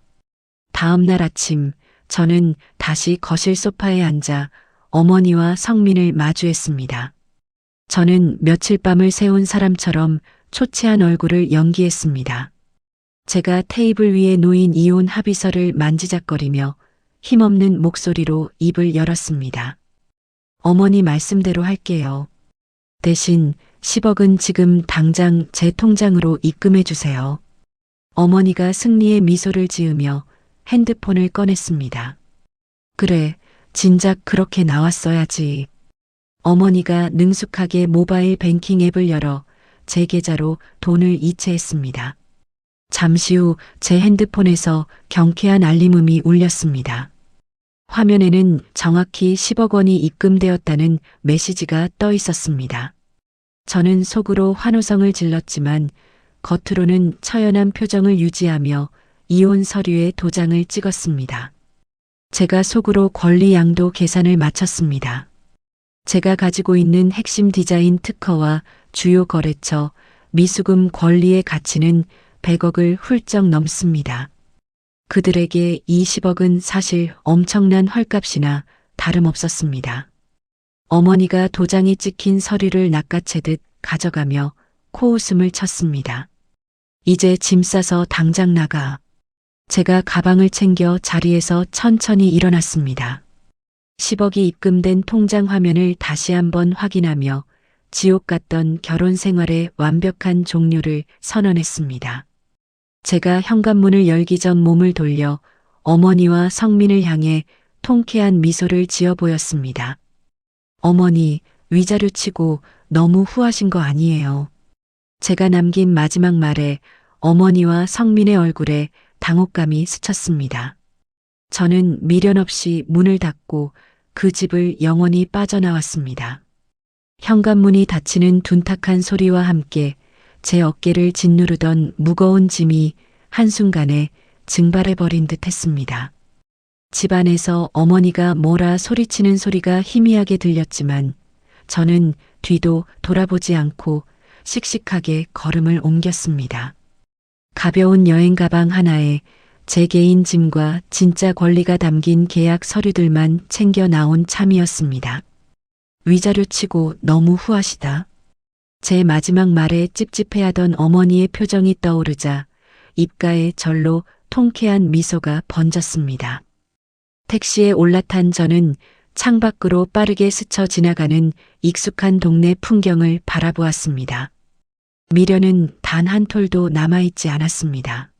다음 날 아침 저는 다시 거실 소파에 앉아 어머니와 성민을 마주했습니다. 저는 며칠 밤을 새운 사람처럼 초췌한 얼굴을 연기했습니다. 제가 테이블 위에 놓인 이혼 합의서를 만지작거리며 힘없는 목소리로 입을 열었습니다. 어머니 말씀대로 할게요. 대신 10억은 지금 당장 제 통장으로 입금해 주세요. 어머니가 승리의 미소를 지으며 핸드폰을 꺼냈습니다. 그래, 진작 그렇게 나왔어야지. 어머니가 능숙하게 모바일 뱅킹 앱을 열어 제 계좌로 돈을 이체했습니다. 잠시 후 제 핸드폰에서 경쾌한 알림음이 울렸습니다. 화면에는 정확히 10억 원이 입금되었다는 메시지가 떠 있었습니다. 저는 속으로 환호성을 질렀지만 겉으로는 처연한 표정을 유지하며 이혼 서류에 도장을 찍었습니다. 제가 속으로 권리 양도 계산을 마쳤습니다. 제가 가지고 있는 핵심 디자인 특허와 주요 거래처, 미수금 권리의 가치는 100억을 훌쩍 넘습니다. 그들에게 이 10억은 사실 엄청난 헐값이나 다름없었습니다. 어머니가 도장이 찍힌 서류를 낚아채듯 가져가며 코웃음을 쳤습니다. 이제 짐 싸서 당장 나가. 제가 가방을 챙겨 자리에서 천천히 일어났습니다. 10억이 입금된 통장 화면을 다시 한번 확인하며 지옥 같던 결혼 생활의 완벽한 종료를 선언했습니다. 제가 현관문을 열기 전 몸을 돌려 어머니와 성민을 향해 통쾌한 미소를 지어 보였습니다. 어머니, 위자료 치고 너무 후하신 거 아니에요. 제가 남긴 마지막 말에 어머니와 성민의 얼굴에 당혹감이 스쳤습니다. 저는 미련 없이 문을 닫고 그 집을 영원히 빠져나왔습니다. 현관문이 닫히는 둔탁한 소리와 함께 제 어깨를 짓누르던 무거운 짐이 한순간에 증발해버린 듯 했습니다. 집안에서 어머니가 뭐라 소리치는 소리가 희미하게 들렸지만 저는 뒤도 돌아보지 않고 씩씩하게 걸음을 옮겼습니다. 가벼운 여행 가방 하나에 제 개인 짐과 진짜 권리가 담긴 계약 서류들만 챙겨 나온 참이었습니다. 위자료 치고 너무 후하시다. 제 마지막 말에 찝찝해하던 어머니의 표정이 떠오르자 입가에 절로 통쾌한 미소가 번졌습니다. 택시에 올라탄 저는 창밖으로 빠르게 스쳐 지나가는 익숙한 동네 풍경을 바라보았습니다. 미련은 단 한 톨도 남아있지 않았습니다.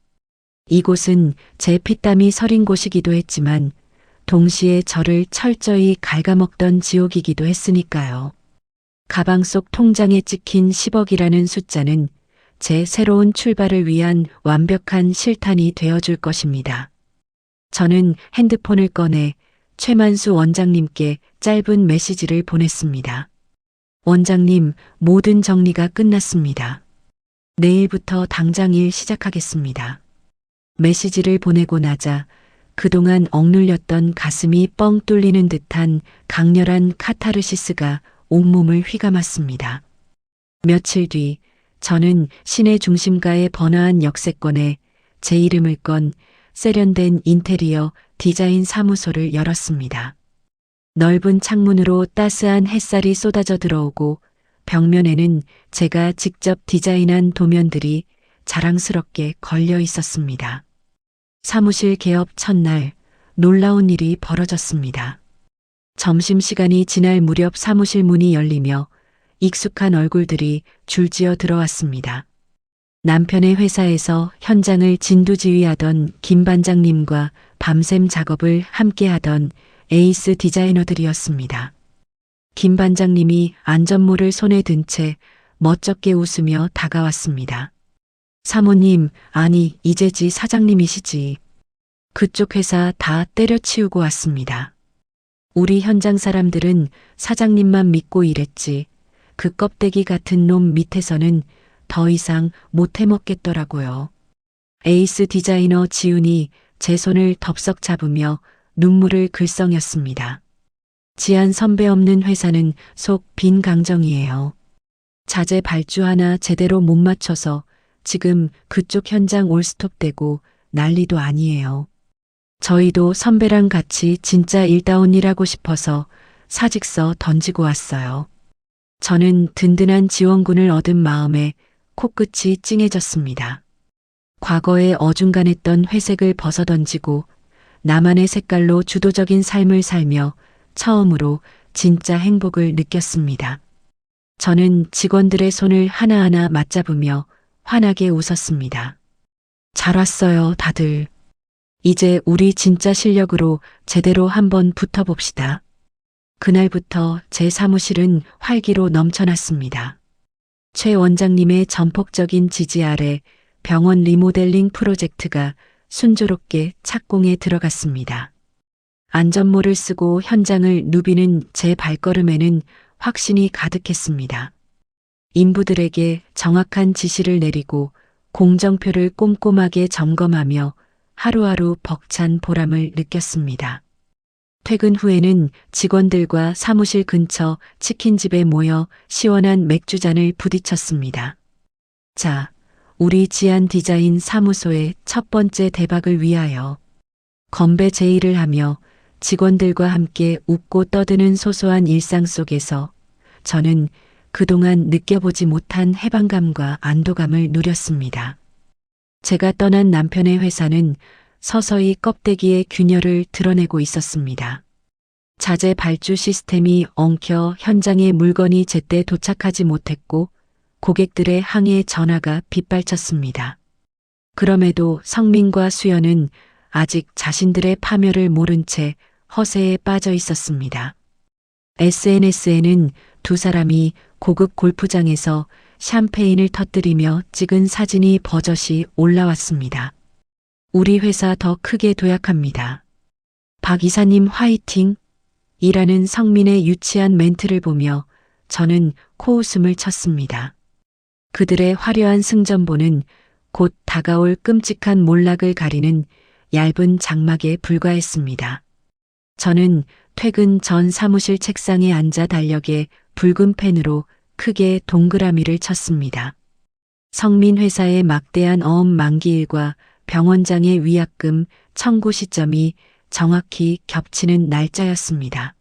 이곳은 제 피땀이 서린 곳이기도 했지만 동시에 저를 철저히 갉아먹던 지옥이기도 했으니까요. 가방 속 통장에 찍힌 10억이라는 숫자는 제 새로운 출발을 위한 완벽한 실탄이 되어줄 것입니다. 저는 핸드폰을 꺼내 최만수 원장님께 짧은 메시지를 보냈습니다. 원장님, 모든 정리가 끝났습니다. 내일부터 당장 일 시작하겠습니다. 메시지를 보내고 나자 그동안 억눌렸던 가슴이 뻥 뚫리는 듯한 강렬한 카타르시스가 온몸을 휘감았습니다. 며칠 뒤 저는 시내 중심가의 번화한 역세권에 제 이름을 건 세련된 인테리어 디자인 사무소를 열었습니다. 넓은 창문으로 따스한 햇살이 쏟아져 들어오고 벽면에는 제가 직접 디자인한 도면들이 자랑스럽게 걸려 있었습니다. 사무실 개업 첫날 놀라운 일이 벌어졌습니다. 점심시간이 지날 무렵 사무실 문이 열리며 익숙한 얼굴들이 줄지어 들어왔습니다. 남편의 회사에서 현장을 진두지휘하던 김 반장님과 밤샘 작업을 함께하던 에이스 디자이너들이었습니다. 김 반장님이 안전모를 손에 든 채 멋쩍게 웃으며 다가왔습니다. 사모님, 아니 이제지 사장님이시지. 그쪽 회사 다 때려치우고 왔습니다. 우리 현장 사람들은 사장님만 믿고 일했지. 그 껍데기 같은 놈 밑에서는 더 이상 못 해먹겠더라고요. 에이스 디자이너 지훈이 제 손을 덥석 잡으며 눈물을 글썽였습니다. 지한 선배 없는 회사는 속 빈 강정이에요. 자재 발주 하나 제대로 못 맞춰서 지금 그쪽 현장 올스톱되고 난리도 아니에요. 저희도 선배랑 같이 진짜 일다운 일하고 싶어서 사직서 던지고 왔어요. 저는 든든한 지원군을 얻은 마음에 코끝이 찡해졌습니다. 과거에 어중간했던 회색을 벗어던지고 나만의 색깔로 주도적인 삶을 살며 처음으로 진짜 행복을 느꼈습니다. 저는 직원들의 손을 하나하나 맞잡으며 환하게 웃었습니다. 잘 왔어요, 다들. 이제 우리 진짜 실력으로 제대로 한번 붙어봅시다. 그날부터 제 사무실은 활기로 넘쳐났습니다. 최 원장님의 전폭적인 지지 아래 병원 리모델링 프로젝트가 순조롭게 착공에 들어갔습니다. 안전모를 쓰고 현장을 누비는 제 발걸음에는 확신이 가득했습니다. 인부들에게 정확한 지시를 내리고 공정표를 꼼꼼하게 점검하며 하루하루 벅찬 보람을 느꼈습니다. 퇴근 후에는 직원들과 사무실 근처 치킨집에 모여 시원한 맥주잔을 부딪혔습니다. 자, 우리 지안 디자인 사무소의 첫 번째 대박을 위하여. 건배 제의를 하며 직원들과 함께 웃고 떠드는 소소한 일상 속에서 저는 그동안 느껴보지 못한 해방감과 안도감을 누렸습니다. 제가 떠난 남편의 회사는 서서히 껍데기의 균열을 드러내고 있었습니다. 자재 발주 시스템이 엉켜 현장에 물건이 제때 도착하지 못했고 고객들의 항해 전화가 빗발쳤습니다. 그럼에도 성민과 수연은 아직 자신들의 파멸을 모른 채 허세에 빠져 있었습니다. SNS에는 두 사람이 고급 골프장에서 샴페인을 터뜨리며 찍은 사진이 버젓이 올라왔습니다. 우리 회사 더 크게 도약합니다. 박 이사님 화이팅! 이라는 성민의 유치한 멘트를 보며 저는 코웃음을 쳤습니다. 그들의 화려한 승전보는 곧 다가올 끔찍한 몰락을 가리는 얇은 장막에 불과했습니다. 저는 퇴근 전 사무실 책상에 앉아 달력에 붉은 펜으로 크게 동그라미를 쳤습니다. 성민 회사의 막대한 어업 만기일과 병원장의 위약금 청구 시점이 정확히 겹치는 날짜였습니다.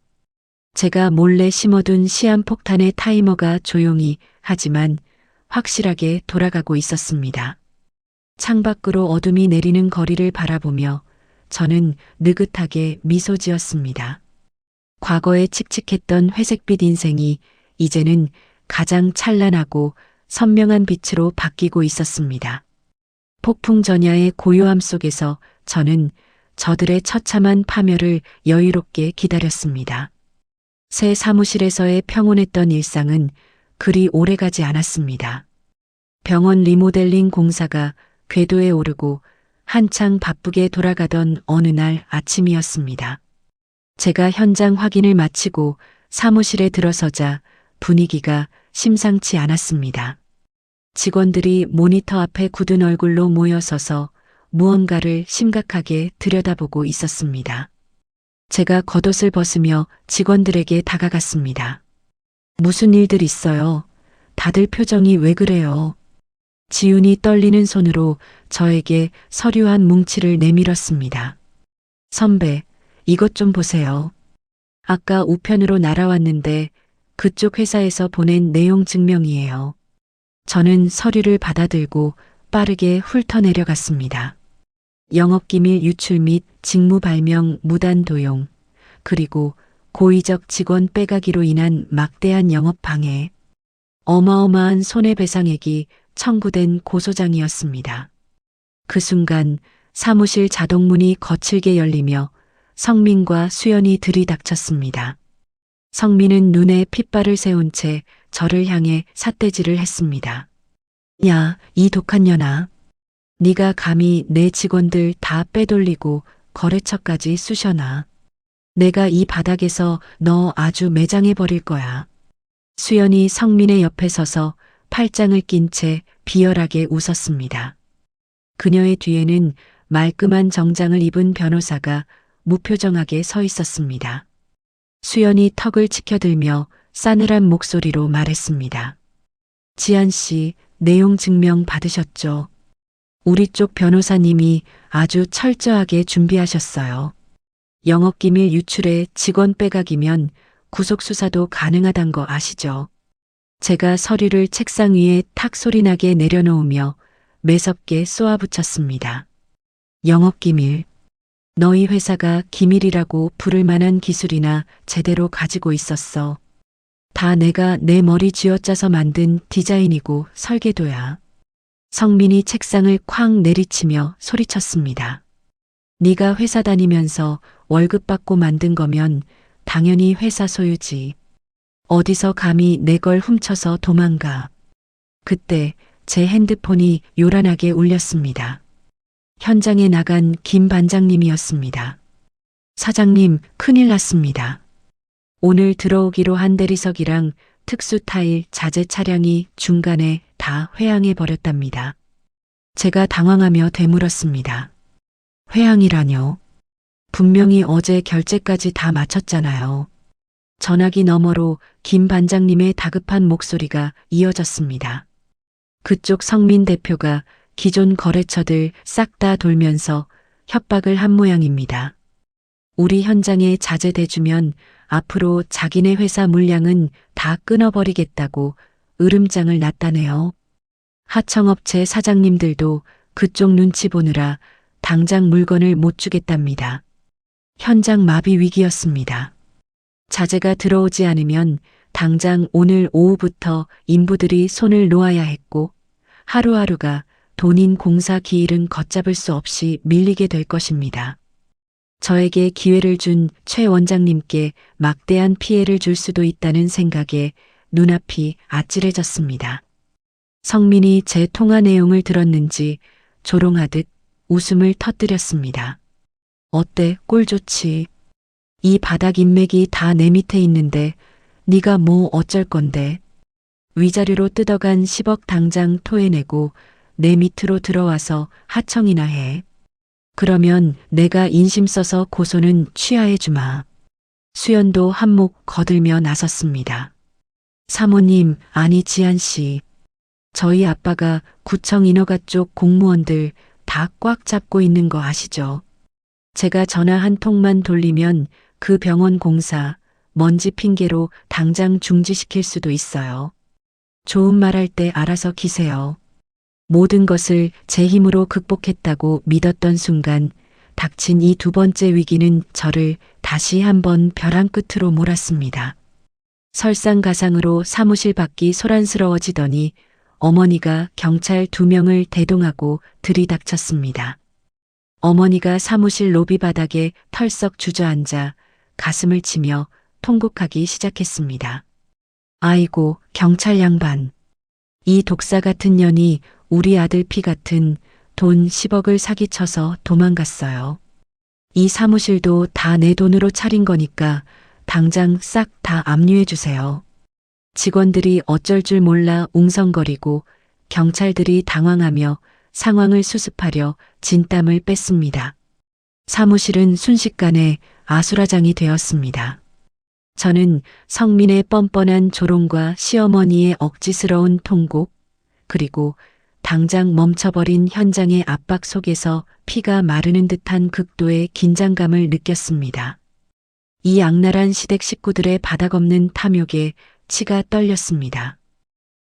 제가 몰래 심어둔 시한폭탄의 타이머가 조용히 하지만 확실하게 돌아가고 있었습니다. 창밖으로 어둠이 내리는 거리를 바라보며 저는 느긋하게 미소 지었습니다. 과거에 칙칙했던 회색빛 인생이 이제는 가장 찬란하고 선명한 빛으로 바뀌고 있었습니다. 폭풍 전야의 고요함 속에서 저는 저들의 처참한 파멸을 여유롭게 기다렸습니다. 새 사무실에서의 평온했던 일상은 그리 오래가지 않았습니다. 병원 리모델링 공사가 궤도에 오르고 한창 바쁘게 돌아가던 어느 날 아침이었습니다. 제가 현장 확인을 마치고 사무실에 들어서자 분위기가 심상치 않았습니다. 직원들이 모니터 앞에 굳은 얼굴로 모여서서 무언가를 심각하게 들여다보고 있었습니다. 제가 겉옷을 벗으며 직원들에게 다가갔습니다. 무슨 일들 있어요? 다들 표정이 왜 그래요? 지훈이 떨리는 손으로 저에게 서류 한 뭉치를 내밀었습니다. 선배, 이것 좀 보세요. 아까 우편으로 날아왔는데 그쪽 회사에서 보낸 내용 증명이에요. 저는 서류를 받아들고 빠르게 훑어내려갔습니다. 영업기밀 유출 및 직무 발명 무단 도용, 그리고 고의적 직원 빼가기로 인한 막대한 영업 방해, 어마어마한 손해배상액이 청구된 고소장이었습니다. 그 순간 사무실 자동문이 거칠게 열리며 성민과 수연이 들이닥쳤습니다. 성민은 눈에 핏발을 세운 채 저를 향해 삿대질을 했습니다. 야, 이 독한 년아. 네가 감히 내 직원들 다 빼돌리고 거래처까지 쑤셔놔. 내가 이 바닥에서 너 아주 매장해 버릴 거야. 수연이 성민의 옆에 서서 팔짱을 낀 채 비열하게 웃었습니다. 그녀의 뒤에는 말끔한 정장을 입은 변호사가 무표정하게 서 있었습니다. 수연이 턱을 치켜들며 싸늘한 목소리로 말했습니다. 지한 씨, 내용 증명 받으셨죠? 우리 쪽 변호사님이 아주 철저하게 준비하셨어요. 영업기밀 유출에 직원 빼각이면 구속수사도 가능하단 거 아시죠? 제가 서류를 책상 위에 탁 소리나게 내려놓으며 매섭게 쏘아붙였습니다. 영업기밀. 너희 회사가 기밀이라고 부를 만한 기술이나 제대로 가지고 있었어. 다 내가 내 머리 쥐어짜서 만든 디자인이고 설계도야. 성민이 책상을 쾅 내리치며 소리쳤습니다. 네가 회사 다니면서 월급 받고 만든 거면 당연히 회사 소유지. 어디서 감히 내 걸 훔쳐서 도망가. 그때 제 핸드폰이 요란하게 울렸습니다. 현장에 나간 김 반장님이었습니다. 사장님, 큰일 났습니다. 오늘 들어오기로 한 대리석이랑 특수 타일 자재 차량이 중간에 다 회항해 버렸답니다. 제가 당황하며 되물었습니다. 회항이라뇨? 분명히 어제 결제까지 다 마쳤잖아요. 전화기 너머로 김 반장님의 다급한 목소리가 이어졌습니다. 그쪽 성민 대표가 기존 거래처들 싹 다 돌면서 협박을 한 모양입니다. 우리 현장에 자재 대주면 앞으로 자기네 회사 물량은 다 끊어버리겠다고 으름장을 놨다네요. 하청업체 사장님들도 그쪽 눈치 보느라 당장 물건을 못 주겠답니다. 현장 마비 위기였습니다. 자재가 들어오지 않으면 당장 오늘 오후부터 인부들이 손을 놓아야 했고 하루하루가 돈인 공사 기일은 걷잡을 수 없이 밀리게 될 것입니다. 저에게 기회를 준 최 원장님께 막대한 피해를 줄 수도 있다는 생각에 눈앞이 아찔해졌습니다. 성민이 제 통화 내용을 들었는지 조롱하듯 웃음을 터뜨렸습니다. 어때? 꼴 좋지. 이 바닥 인맥이 다 내 밑에 있는데 네가 뭐 어쩔 건데. 위자료로 뜯어간 10억 당장 토해내고 내 밑으로 들어와서 하청이나 해. 그러면 내가 인심 써서 고소는 취하해 주마. 수연도 한몫 거들며 나섰습니다. 사모님, 아니 지한 씨. 저희 아빠가 구청 인허가 쪽 공무원들 다 꽉 잡고 있는 거 아시죠? 제가 전화 한 통만 돌리면 그 병원 공사 먼지 핑계로 당장 중지시킬 수도 있어요. 좋은 말 할 때 알아서 기세요. 모든 것을 제 힘으로 극복했다고 믿었던 순간 닥친 이 두 번째 위기는 저를 다시 한번 벼랑 끝으로 몰았습니다. 설상가상으로 사무실 밖이 소란스러워지더니 어머니가 경찰 2명을 대동하고 들이닥쳤습니다. 어머니가 사무실 로비 바닥에 털썩 주저앉아 가슴을 치며 통곡하기 시작했습니다. 아이고, 경찰 양반. 이 독사 같은 년이 우리 아들 피 같은 돈 10억을 사기쳐서 도망갔어요. 이 사무실도 다 내 돈으로 차린 거니까 당장 싹 다 압류해 주세요. 직원들이 어쩔 줄 몰라 웅성거리고 경찰들이 당황하며 상황을 수습하려 진땀을 뺐습니다. 사무실은 순식간에 아수라장이 되었습니다. 저는 성민의 뻔뻔한 조롱과 시어머니의 억지스러운 통곡, 그리고 당장 멈춰버린 현장의 압박 속에서 피가 마르는 듯한 극도의 긴장감을 느꼈습니다. 이 악랄한 시댁 식구들의 바닥없는 탐욕에 치가 떨렸습니다.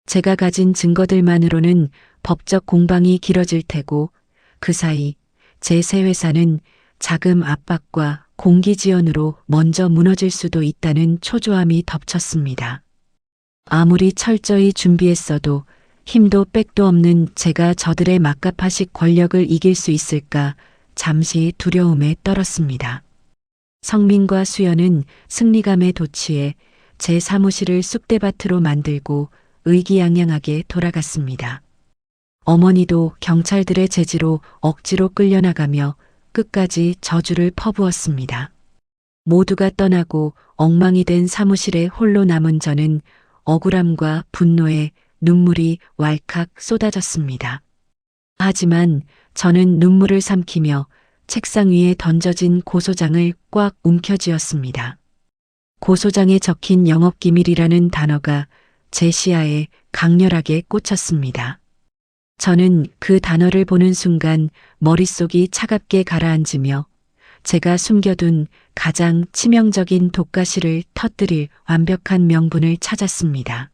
제가 가진 증거들만으로는 법적 공방이 길어질 테고 그 사이 제 새 회사는 자금 압박과 공기 지연으로 먼저 무너질 수도 있다는 초조함이 덮쳤습니다. 아무리 철저히 준비했어도 힘도 빽도 없는 제가 저들의 막가파식 권력을 이길 수 있을까 잠시 두려움에 떨었습니다. 성민과 수연은 승리감에 도취해 제 사무실을 쑥대밭으로 만들고 의기양양하게 돌아갔습니다. 어머니도 경찰들의 제지로 억지로 끌려나가며 끝까지 저주를 퍼부었습니다. 모두가 떠나고 엉망이 된 사무실에 홀로 남은 저는 억울함과 분노에 눈물이 왈칵 쏟아졌습니다. 하지만 저는 눈물을 삼키며 책상 위에 던져진 고소장을 꽉 움켜쥐었습니다. 고소장에 적힌 영업기밀이라는 단어가 제 시야에 강렬하게 꽂혔습니다. 저는 그 단어를 보는 순간 머릿속이 차갑게 가라앉으며 제가 숨겨둔 가장 치명적인 독가시를 터뜨릴 완벽한 명분을 찾았습니다.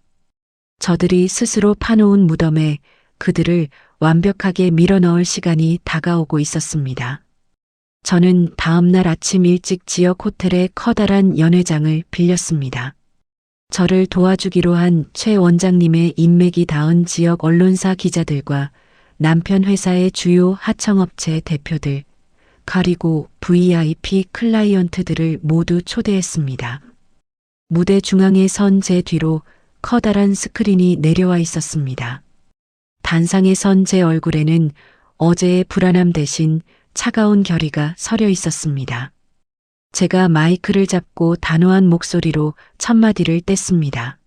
저들이 스스로 파놓은 무덤에 그들을 완벽하게 밀어넣을 시간이 다가오고 있었습니다. 저는 다음 날 아침 일찍 지역 호텔의 커다란 연회장을 빌렸습니다. 저를 도와주기로 한 최 원장님의 인맥이 닿은 지역 언론사 기자들과 남편 회사의 주요 하청업체 대표들, 그리고 VIP 클라이언트들을 모두 초대했습니다. 무대 중앙에 선 제 뒤로 커다란 스크린이 내려와 있었습니다. 단상에 선 제 얼굴에는 어제의 불안함 대신 차가운 결의가 서려 있었습니다. 제가 마이크를 잡고 단호한 목소리로 첫 마디를 뗐습니다.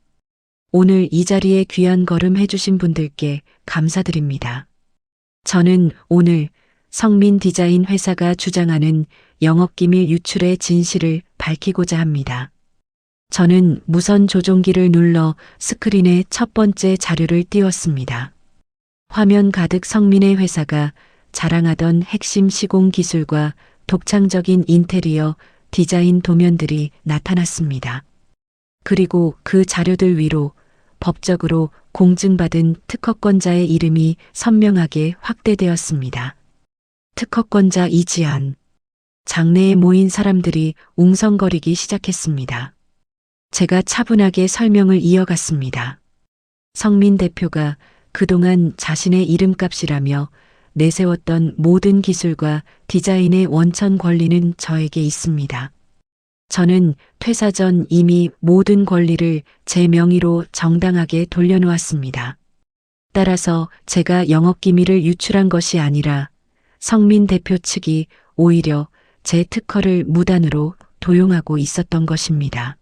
오늘 이 자리에 귀한 걸음 해주신 분들께 감사드립니다. 저는 오늘 성민 디자인 회사가 주장하는 영업기밀 유출의 진실을 밝히고자 합니다. 저는 무선 조종기를 눌러 스크린에 첫 번째 자료를 띄웠습니다. 화면 가득 성민의 회사가 자랑하던 핵심 시공 기술과 독창적인 인테리어 디자인 도면들이 나타났습니다. 그리고 그 자료들 위로 법적으로 공증받은 특허권자의 이름이 선명하게 확대되었습니다. 특허권자 이지한. 장내에 모인 사람들이 웅성거리기 시작했습니다. 제가 차분하게 설명을 이어갔습니다. 성민 대표가 그동안 자신의 이름값이라며 내세웠던 모든 기술과 디자인의 원천 권리는 저에게 있습니다. 저는 퇴사 전 이미 모든 권리를 제 명의로 정당하게 돌려놓았습니다. 따라서 제가 영업기밀을 유출한 것이 아니라 성민 대표 측이 오히려 제 특허를 무단으로 도용하고 있었던 것입니다.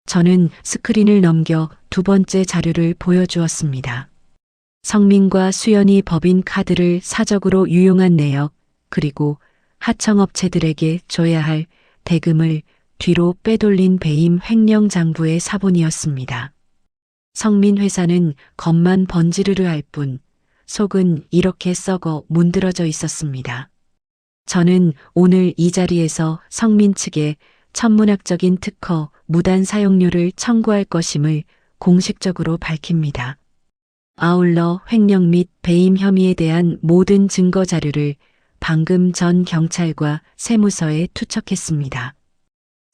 저는 스크린을 넘겨 두 번째 자료를 보여주었습니다. 성민과 수연이 법인 카드를 사적으로 유용한 내역, 그리고 하청업체들에게 줘야 할 대금을 뒤로 빼돌린 배임 횡령 장부의 사본이었습니다. 성민 회사는 겉만 번지르르 할 뿐 속은 이렇게 썩어 문드러져 있었습니다. 저는 오늘 이 자리에서 성민 측에 천문학적인 특허 무단 사용료를 청구할 것임을 공식적으로 밝힙니다. 아울러 횡령 및 배임 혐의에 대한 모든 증거 자료를 방금 전 경찰과 세무서에 투척했습니다.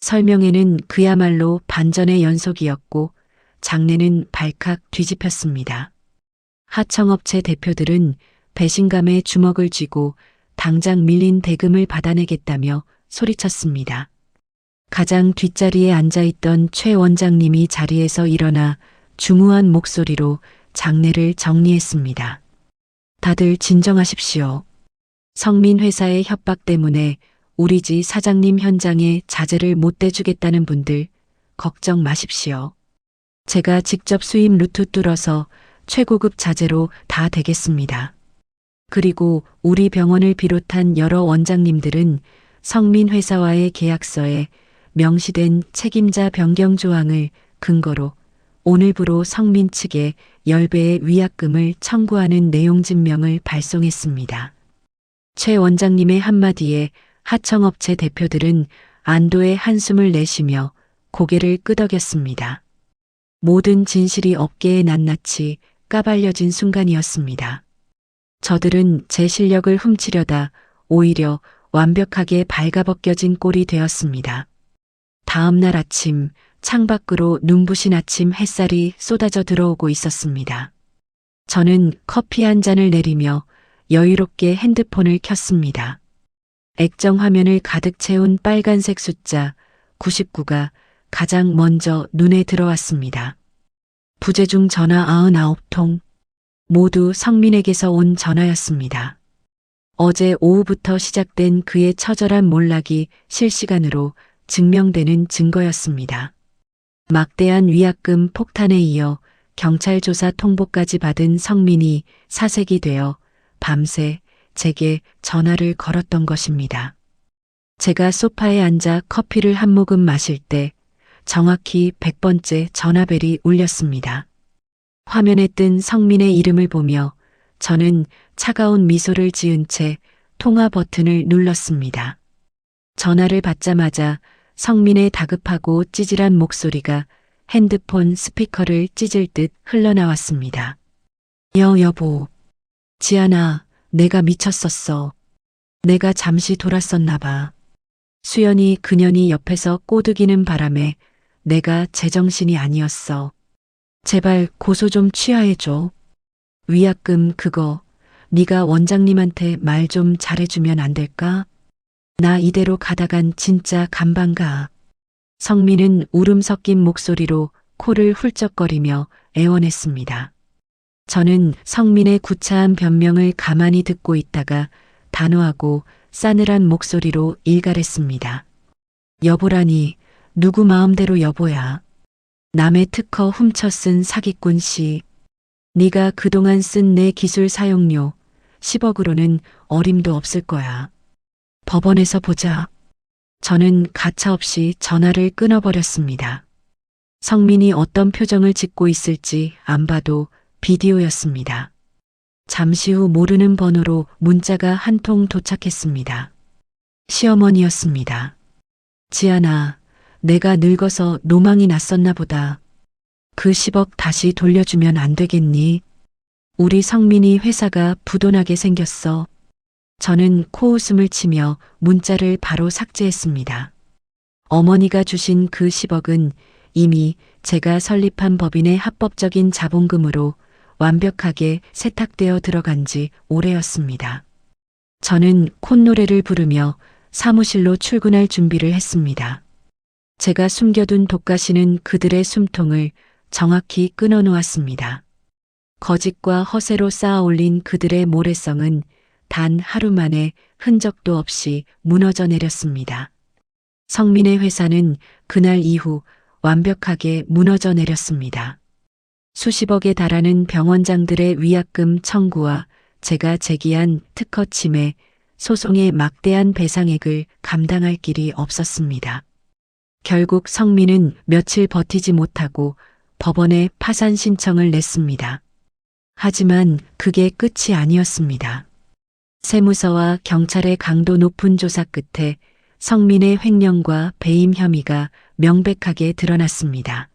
설명에는 그야말로 반전의 연속이었고 장례는 발칵 뒤집혔습니다. 하청업체 대표들은 배신감에 주먹을 쥐고 당장 밀린 대금을 받아내겠다며 소리쳤습니다. 가장 뒷자리에 앉아있던 최 원장님이 자리에서 일어나 중후한 목소리로 장례를 정리했습니다. 다들 진정하십시오. 성민 회사의 협박 때문에 우리 집 사장님 현장에 자재를 못 대주겠다는 분들 걱정 마십시오. 제가 직접 수입 루트 뚫어서 최고급 자재로 다 대겠습니다. 그리고 우리 병원을 비롯한 여러 원장님들은 성민 회사와의 계약서에 명시된 책임자 변경 조항을 근거로 오늘부로 성민 측에 10배의 위약금을 청구하는 내용 증명을 발송했습니다. 최 원장님의 한마디에 하청업체 대표들은 안도의 한숨을 내쉬며 고개를 끄덕였습니다. 모든 진실이 어깨에 낱낱이 까발려진 순간이었습니다. 저들은 제 실력을 훔치려다 오히려 완벽하게 발가벗겨진 꼴이 되었습니다. 다음 날 아침 창밖으로 눈부신 아침 햇살이 쏟아져 들어오고 있었습니다. 저는 커피 한 잔을 내리며 여유롭게 핸드폰을 켰습니다. 액정 화면을 가득 채운 빨간색 숫자 99가 가장 먼저 눈에 들어왔습니다. 부재중 전화 99통. 모두 성민에게서 온 전화였습니다. 어제 오후부터 시작된 그의 처절한 몰락이 실시간으로 증명되는 증거였습니다. 막대한 위약금 폭탄에 이어 경찰 조사 통보까지 받은 성민이 사색이 되어 밤새 제게 전화를 걸었던 것입니다. 제가 소파에 앉아 커피를 한 모금 마실 때 정확히 100번째 전화벨이 울렸습니다. 화면에 뜬 성민의 이름을 보며 저는 차가운 미소를 지은 채 통화 버튼을 눌렀습니다. 전화를 받자마자 성민의 다급하고 찌질한 목소리가 핸드폰 스피커를 찢을 듯 흘러나왔습니다. 여보. 지안아, 내가 미쳤었어. 내가 잠시 돌았었나 봐. 수연이 그년이 옆에서 꼬드기는 바람에 내가 제정신이 아니었어. 제발 고소 좀 취하해줘. 위약금 그거 네가 원장님한테 말 좀 잘해주면 안 될까? 나 이대로 가다간 진짜 간방가. 성민은 울음 섞인 목소리로 코를 훌쩍거리며 애원했습니다. 저는 성민의 구차한 변명을 가만히 듣고 있다가 단호하고 싸늘한 목소리로 일갈했습니다. 여보라니 누구 마음대로 여보야. 남의 특허 훔쳐 쓴 사기꾼 씨. 네가 그동안 쓴 내 기술 사용료 10억으로는 어림도 없을 거야. 법원에서 보자. 저는 가차없이 전화를 끊어버렸습니다. 성민이 어떤 표정을 짓고 있을지 안 봐도 비디오였습니다. 잠시 후 모르는 번호로 문자가 한 통 도착했습니다. 시어머니였습니다. 지안아, 내가 늙어서 노망이 났었나 보다. 그 10억 다시 돌려주면 안 되겠니? 우리 성민이 회사가 부도나게 생겼어. 저는 코웃음을 치며 문자를 바로 삭제했습니다. 어머니가 주신 그 10억은 이미 제가 설립한 법인의 합법적인 자본금으로 완벽하게 세탁되어 들어간 지 오래였습니다. 저는 콧노래를 부르며 사무실로 출근할 준비를 했습니다. 제가 숨겨둔 독가시는 그들의 숨통을 정확히 끊어놓았습니다. 거짓과 허세로 쌓아 올린 그들의 모래성은 단 하루 만에 흔적도 없이 무너져 내렸습니다. 성민의 회사는 그날 이후 완벽하게 무너져 내렸습니다. 수십억에 달하는 병원장들의 위약금 청구와 제가 제기한 특허 침해, 소송의 막대한 배상액을 감당할 길이 없었습니다. 결국 성민은 며칠 버티지 못하고 법원에 파산 신청을 냈습니다. 하지만 그게 끝이 아니었습니다. 세무서와 경찰의 강도 높은 조사 끝에 성민의 횡령과 배임 혐의가 명백하게 드러났습니다.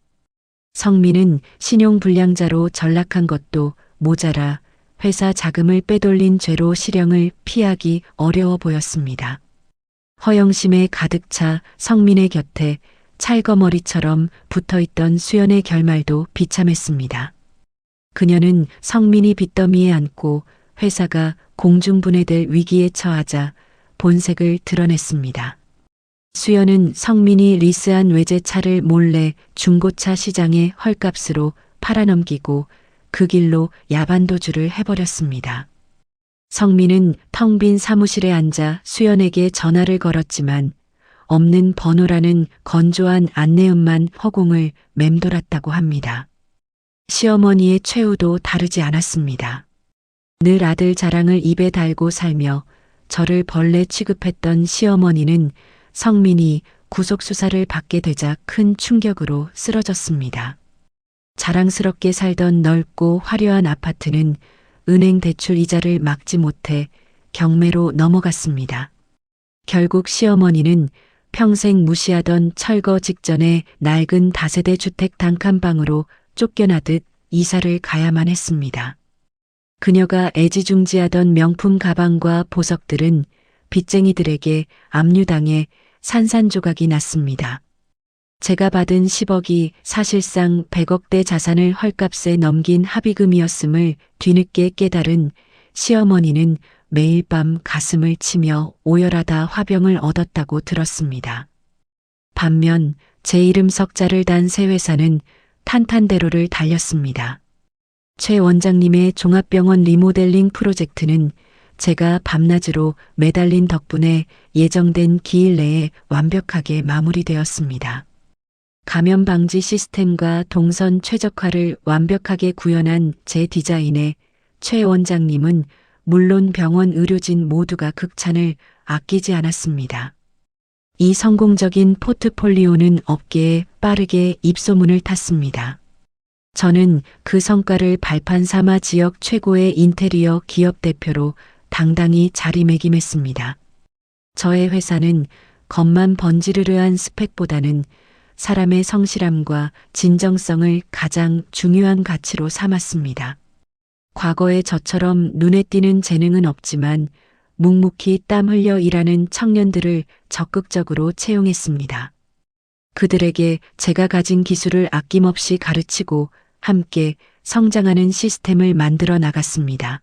성민은 신용불량자로 전락한 것도 모자라 회사 자금을 빼돌린 죄로 실형을 피하기 어려워 보였습니다. 허영심에 가득 차 성민의 곁에 찰거머리처럼 붙어있던 수연의 결말도 비참했습니다. 그녀는 성민이 빚더미에 앉고 회사가 공중분해될 위기에 처하자 본색을 드러냈습니다. 수연은 성민이 리스한 외제차를 몰래 중고차 시장에 헐값으로 팔아넘기고 그 길로 야반도주를 해버렸습니다. 성민은 텅 빈 사무실에 앉아 수연에게 전화를 걸었지만 없는 번호라는 건조한 안내음만 허공을 맴돌았다고 합니다. 시어머니의 최후도 다르지 않았습니다. 늘 아들 자랑을 입에 달고 살며 저를 벌레 취급했던 시어머니는 성민이 구속수사를 받게 되자 큰 충격으로 쓰러졌습니다. 자랑스럽게 살던 넓고 화려한 아파트는 은행 대출 이자를 막지 못해 경매로 넘어갔습니다. 결국 시어머니는 평생 무시하던 철거 직전에 낡은 다세대 주택 단칸방으로 쫓겨나듯 이사를 가야만 했습니다. 그녀가 애지중지하던 명품 가방과 보석들은 빚쟁이들에게 압류당해 산산조각이 났습니다. 제가 받은 10억이 사실상 100억대 자산을 헐값에 넘긴 합의금이었음을 뒤늦게 깨달은 시어머니는 매일 밤 가슴을 치며 오열하다 화병을 얻었다고 들었습니다. 반면 제 이름 석자를 단 새 회사는 탄탄대로를 달렸습니다. 최 원장님의 종합병원 리모델링 프로젝트는 제가 밤낮으로 매달린 덕분에 예정된 기일 내에 완벽하게 마무리되었습니다. 감염 방지 시스템과 동선 최적화를 완벽하게 구현한 제 디자인에 최 원장님은 물론 병원 의료진 모두가 극찬을 아끼지 않았습니다. 이 성공적인 포트폴리오는 업계에 빠르게 입소문을 탔습니다. 저는 그 성과를 발판 삼아 지역 최고의 인테리어 기업 대표로 당당히 자리매김했습니다. 저의 회사는 겉만 번지르르한 스펙보다는 사람의 성실함과 진정성을 가장 중요한 가치로 삼았습니다. 과거의 저처럼 눈에 띄는 재능은 없지만 묵묵히 땀 흘려 일하는 청년들을 적극적으로 채용했습니다. 그들에게 제가 가진 기술을 아낌없이 가르치고 함께 성장하는 시스템을 만들어 나갔습니다.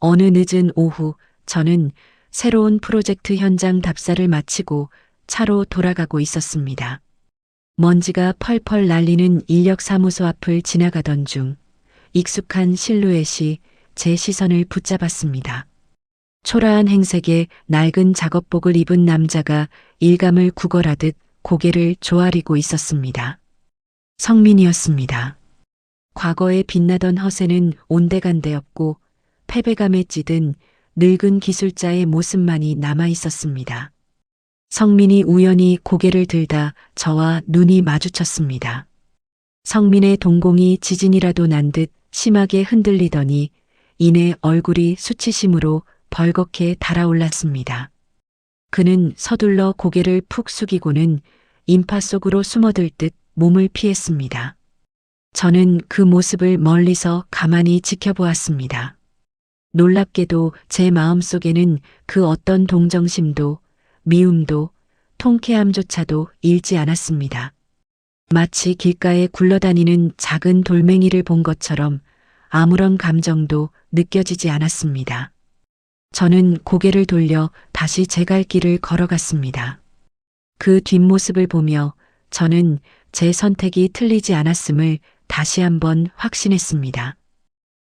어느 늦은 오후 저는 새로운 프로젝트 현장 답사를 마치고 차로 돌아가고 있었습니다. 먼지가 펄펄 날리는 인력사무소 앞을 지나가던 중 익숙한 실루엣이 제 시선을 붙잡았습니다. 초라한 행색에 낡은 작업복을 입은 남자가 일감을 구걸하듯 고개를 조아리고 있었습니다. 성민이었습니다. 과거에 빛나던 허세는 온데간데없고 패배감에 찌든 늙은 기술자의 모습만이 남아 있었습니다. 성민이 우연히 고개를 들다 저와 눈이 마주쳤습니다. 성민의 동공이 지진이라도 난 듯 심하게 흔들리더니 이내 얼굴이 수치심으로 벌겋게 달아올랐습니다. 그는 서둘러 고개를 푹 숙이고는 인파 속으로 숨어들 듯 몸을 피했습니다. 저는 그 모습을 멀리서 가만히 지켜보았습니다. 놀랍게도 제 마음속에는 그 어떤 동정심도 미움도 통쾌함조차도 잃지 않았습니다. 마치 길가에 굴러다니는 작은 돌멩이를 본 것처럼 아무런 감정도 느껴지지 않았습니다. 저는 고개를 돌려 다시 제 갈 길을 걸어갔습니다. 그 뒷모습을 보며 저는 제 선택이 틀리지 않았음을 다시 한번 확신했습니다.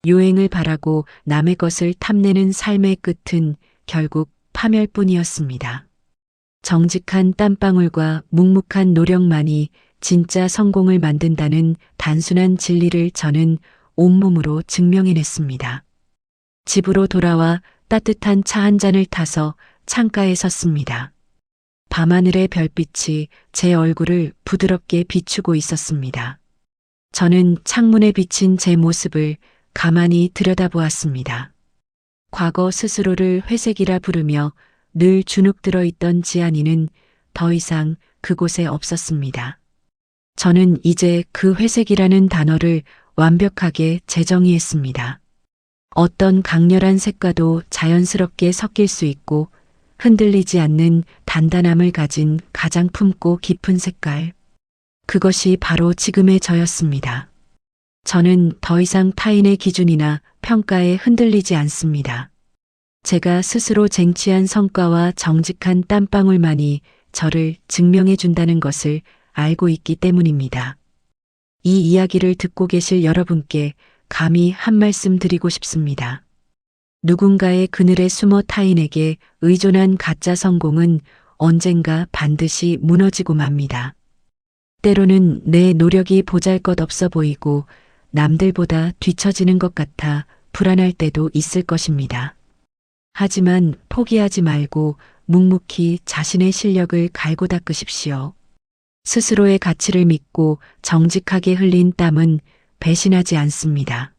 유행을 바라고 남의 것을 탐내는 삶의 끝은 결국 파멸뿐이었습니다. 정직한 땀방울과 묵묵한 노력만이 진짜 성공을 만든다는 단순한 진리를 저는 온몸으로 증명해냈습니다. 집으로 돌아와 따뜻한 차 한 잔을 타서 창가에 섰습니다. 밤하늘의 별빛이 제 얼굴을 부드럽게 비추고 있었습니다. 저는 창문에 비친 제 모습을 가만히 들여다보았습니다. 과거 스스로를 회색이라 부르며 늘 주눅 들어 있던 지안이는 더 이상 그곳에 없었습니다. 저는 이제 그 회색이라는 단어를 완벽하게 재정의했습니다. 어떤 강렬한 색과도 자연스럽게 섞일 수 있고 흔들리지 않는 단단함을 가진 가장 품고 깊은 색깔. 그것이 바로 지금의 저였습니다. 저는 더 이상 타인의 기준이나 평가에 흔들리지 않습니다. 제가 스스로 쟁취한 성과와 정직한 땀방울만이 저를 증명해 준다는 것을 알고 있기 때문입니다. 이 이야기를 듣고 계실 여러분께 감히 한 말씀 드리고 싶습니다. 누군가의 그늘에 숨어 타인에게 의존한 가짜 성공은 언젠가 반드시 무너지고 맙니다. 때로는 내 노력이 보잘것없어 보이고 남들보다 뒤처지는 것 같아 불안할 때도 있을 것입니다. 하지만 포기하지 말고 묵묵히 자신의 실력을 갈고 닦으십시오. 스스로의 가치를 믿고 정직하게 흘린 땀은 배신하지 않습니다.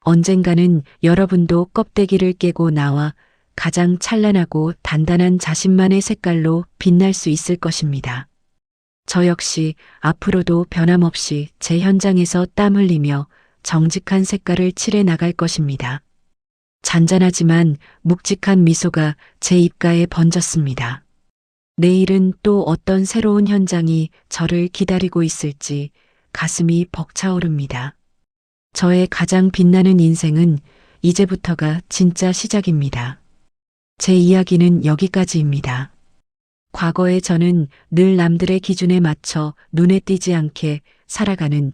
언젠가는 여러분도 껍데기를 깨고 나와 가장 찬란하고 단단한 자신만의 색깔로 빛날 수 있을 것입니다. 저 역시 앞으로도 변함없이 제 현장에서 땀 흘리며 정직한 색깔을 칠해 나갈 것입니다. 잔잔하지만 묵직한 미소가 제 입가에 번졌습니다. 내일은 또 어떤 새로운 현장이 저를 기다리고 있을지 가슴이 벅차오릅니다. 저의 가장 빛나는 인생은 이제부터가 진짜 시작입니다. 제 이야기는 여기까지입니다. 과거의 저는 늘 남들의 기준에 맞춰 눈에 띄지 않게 살아가는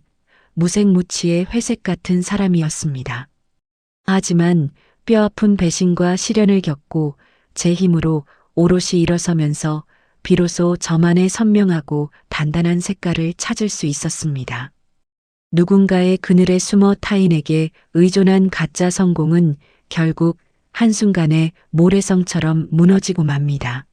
무색무취의 회색 같은 사람이었습니다. 하지만 뼈아픈 배신과 시련을 겪고 제 힘으로 오롯이 일어서면서 비로소 저만의 선명하고 단단한 색깔을 찾을 수 있었습니다. 누군가의 그늘에 숨어 타인에게 의존한 가짜 성공은 결국 한순간에 모래성처럼 무너지고 맙니다.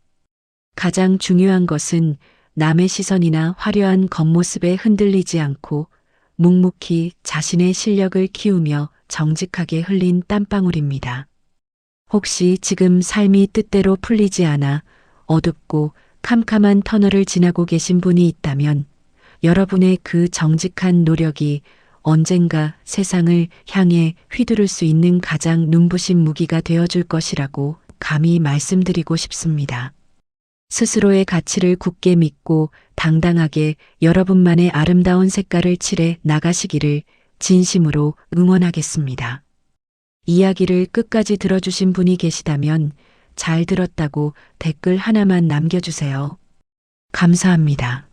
가장 중요한 것은 남의 시선이나 화려한 겉모습에 흔들리지 않고 묵묵히 자신의 실력을 키우며 정직하게 흘린 땀방울입니다. 혹시 지금 삶이 뜻대로 풀리지 않아 어둡고 캄캄한 터널을 지나고 계신 분이 있다면 여러분의 그 정직한 노력이 언젠가 세상을 향해 휘두를 수 있는 가장 눈부신 무기가 되어줄 것이라고 감히 말씀드리고 싶습니다. 스스로의 가치를 굳게 믿고 당당하게 여러분만의 아름다운 색깔을 칠해 나가시기를 진심으로 응원하겠습니다. 이야기를 끝까지 들어주신 분이 계시다면 잘 들었다고 댓글 하나만 남겨주세요. 감사합니다.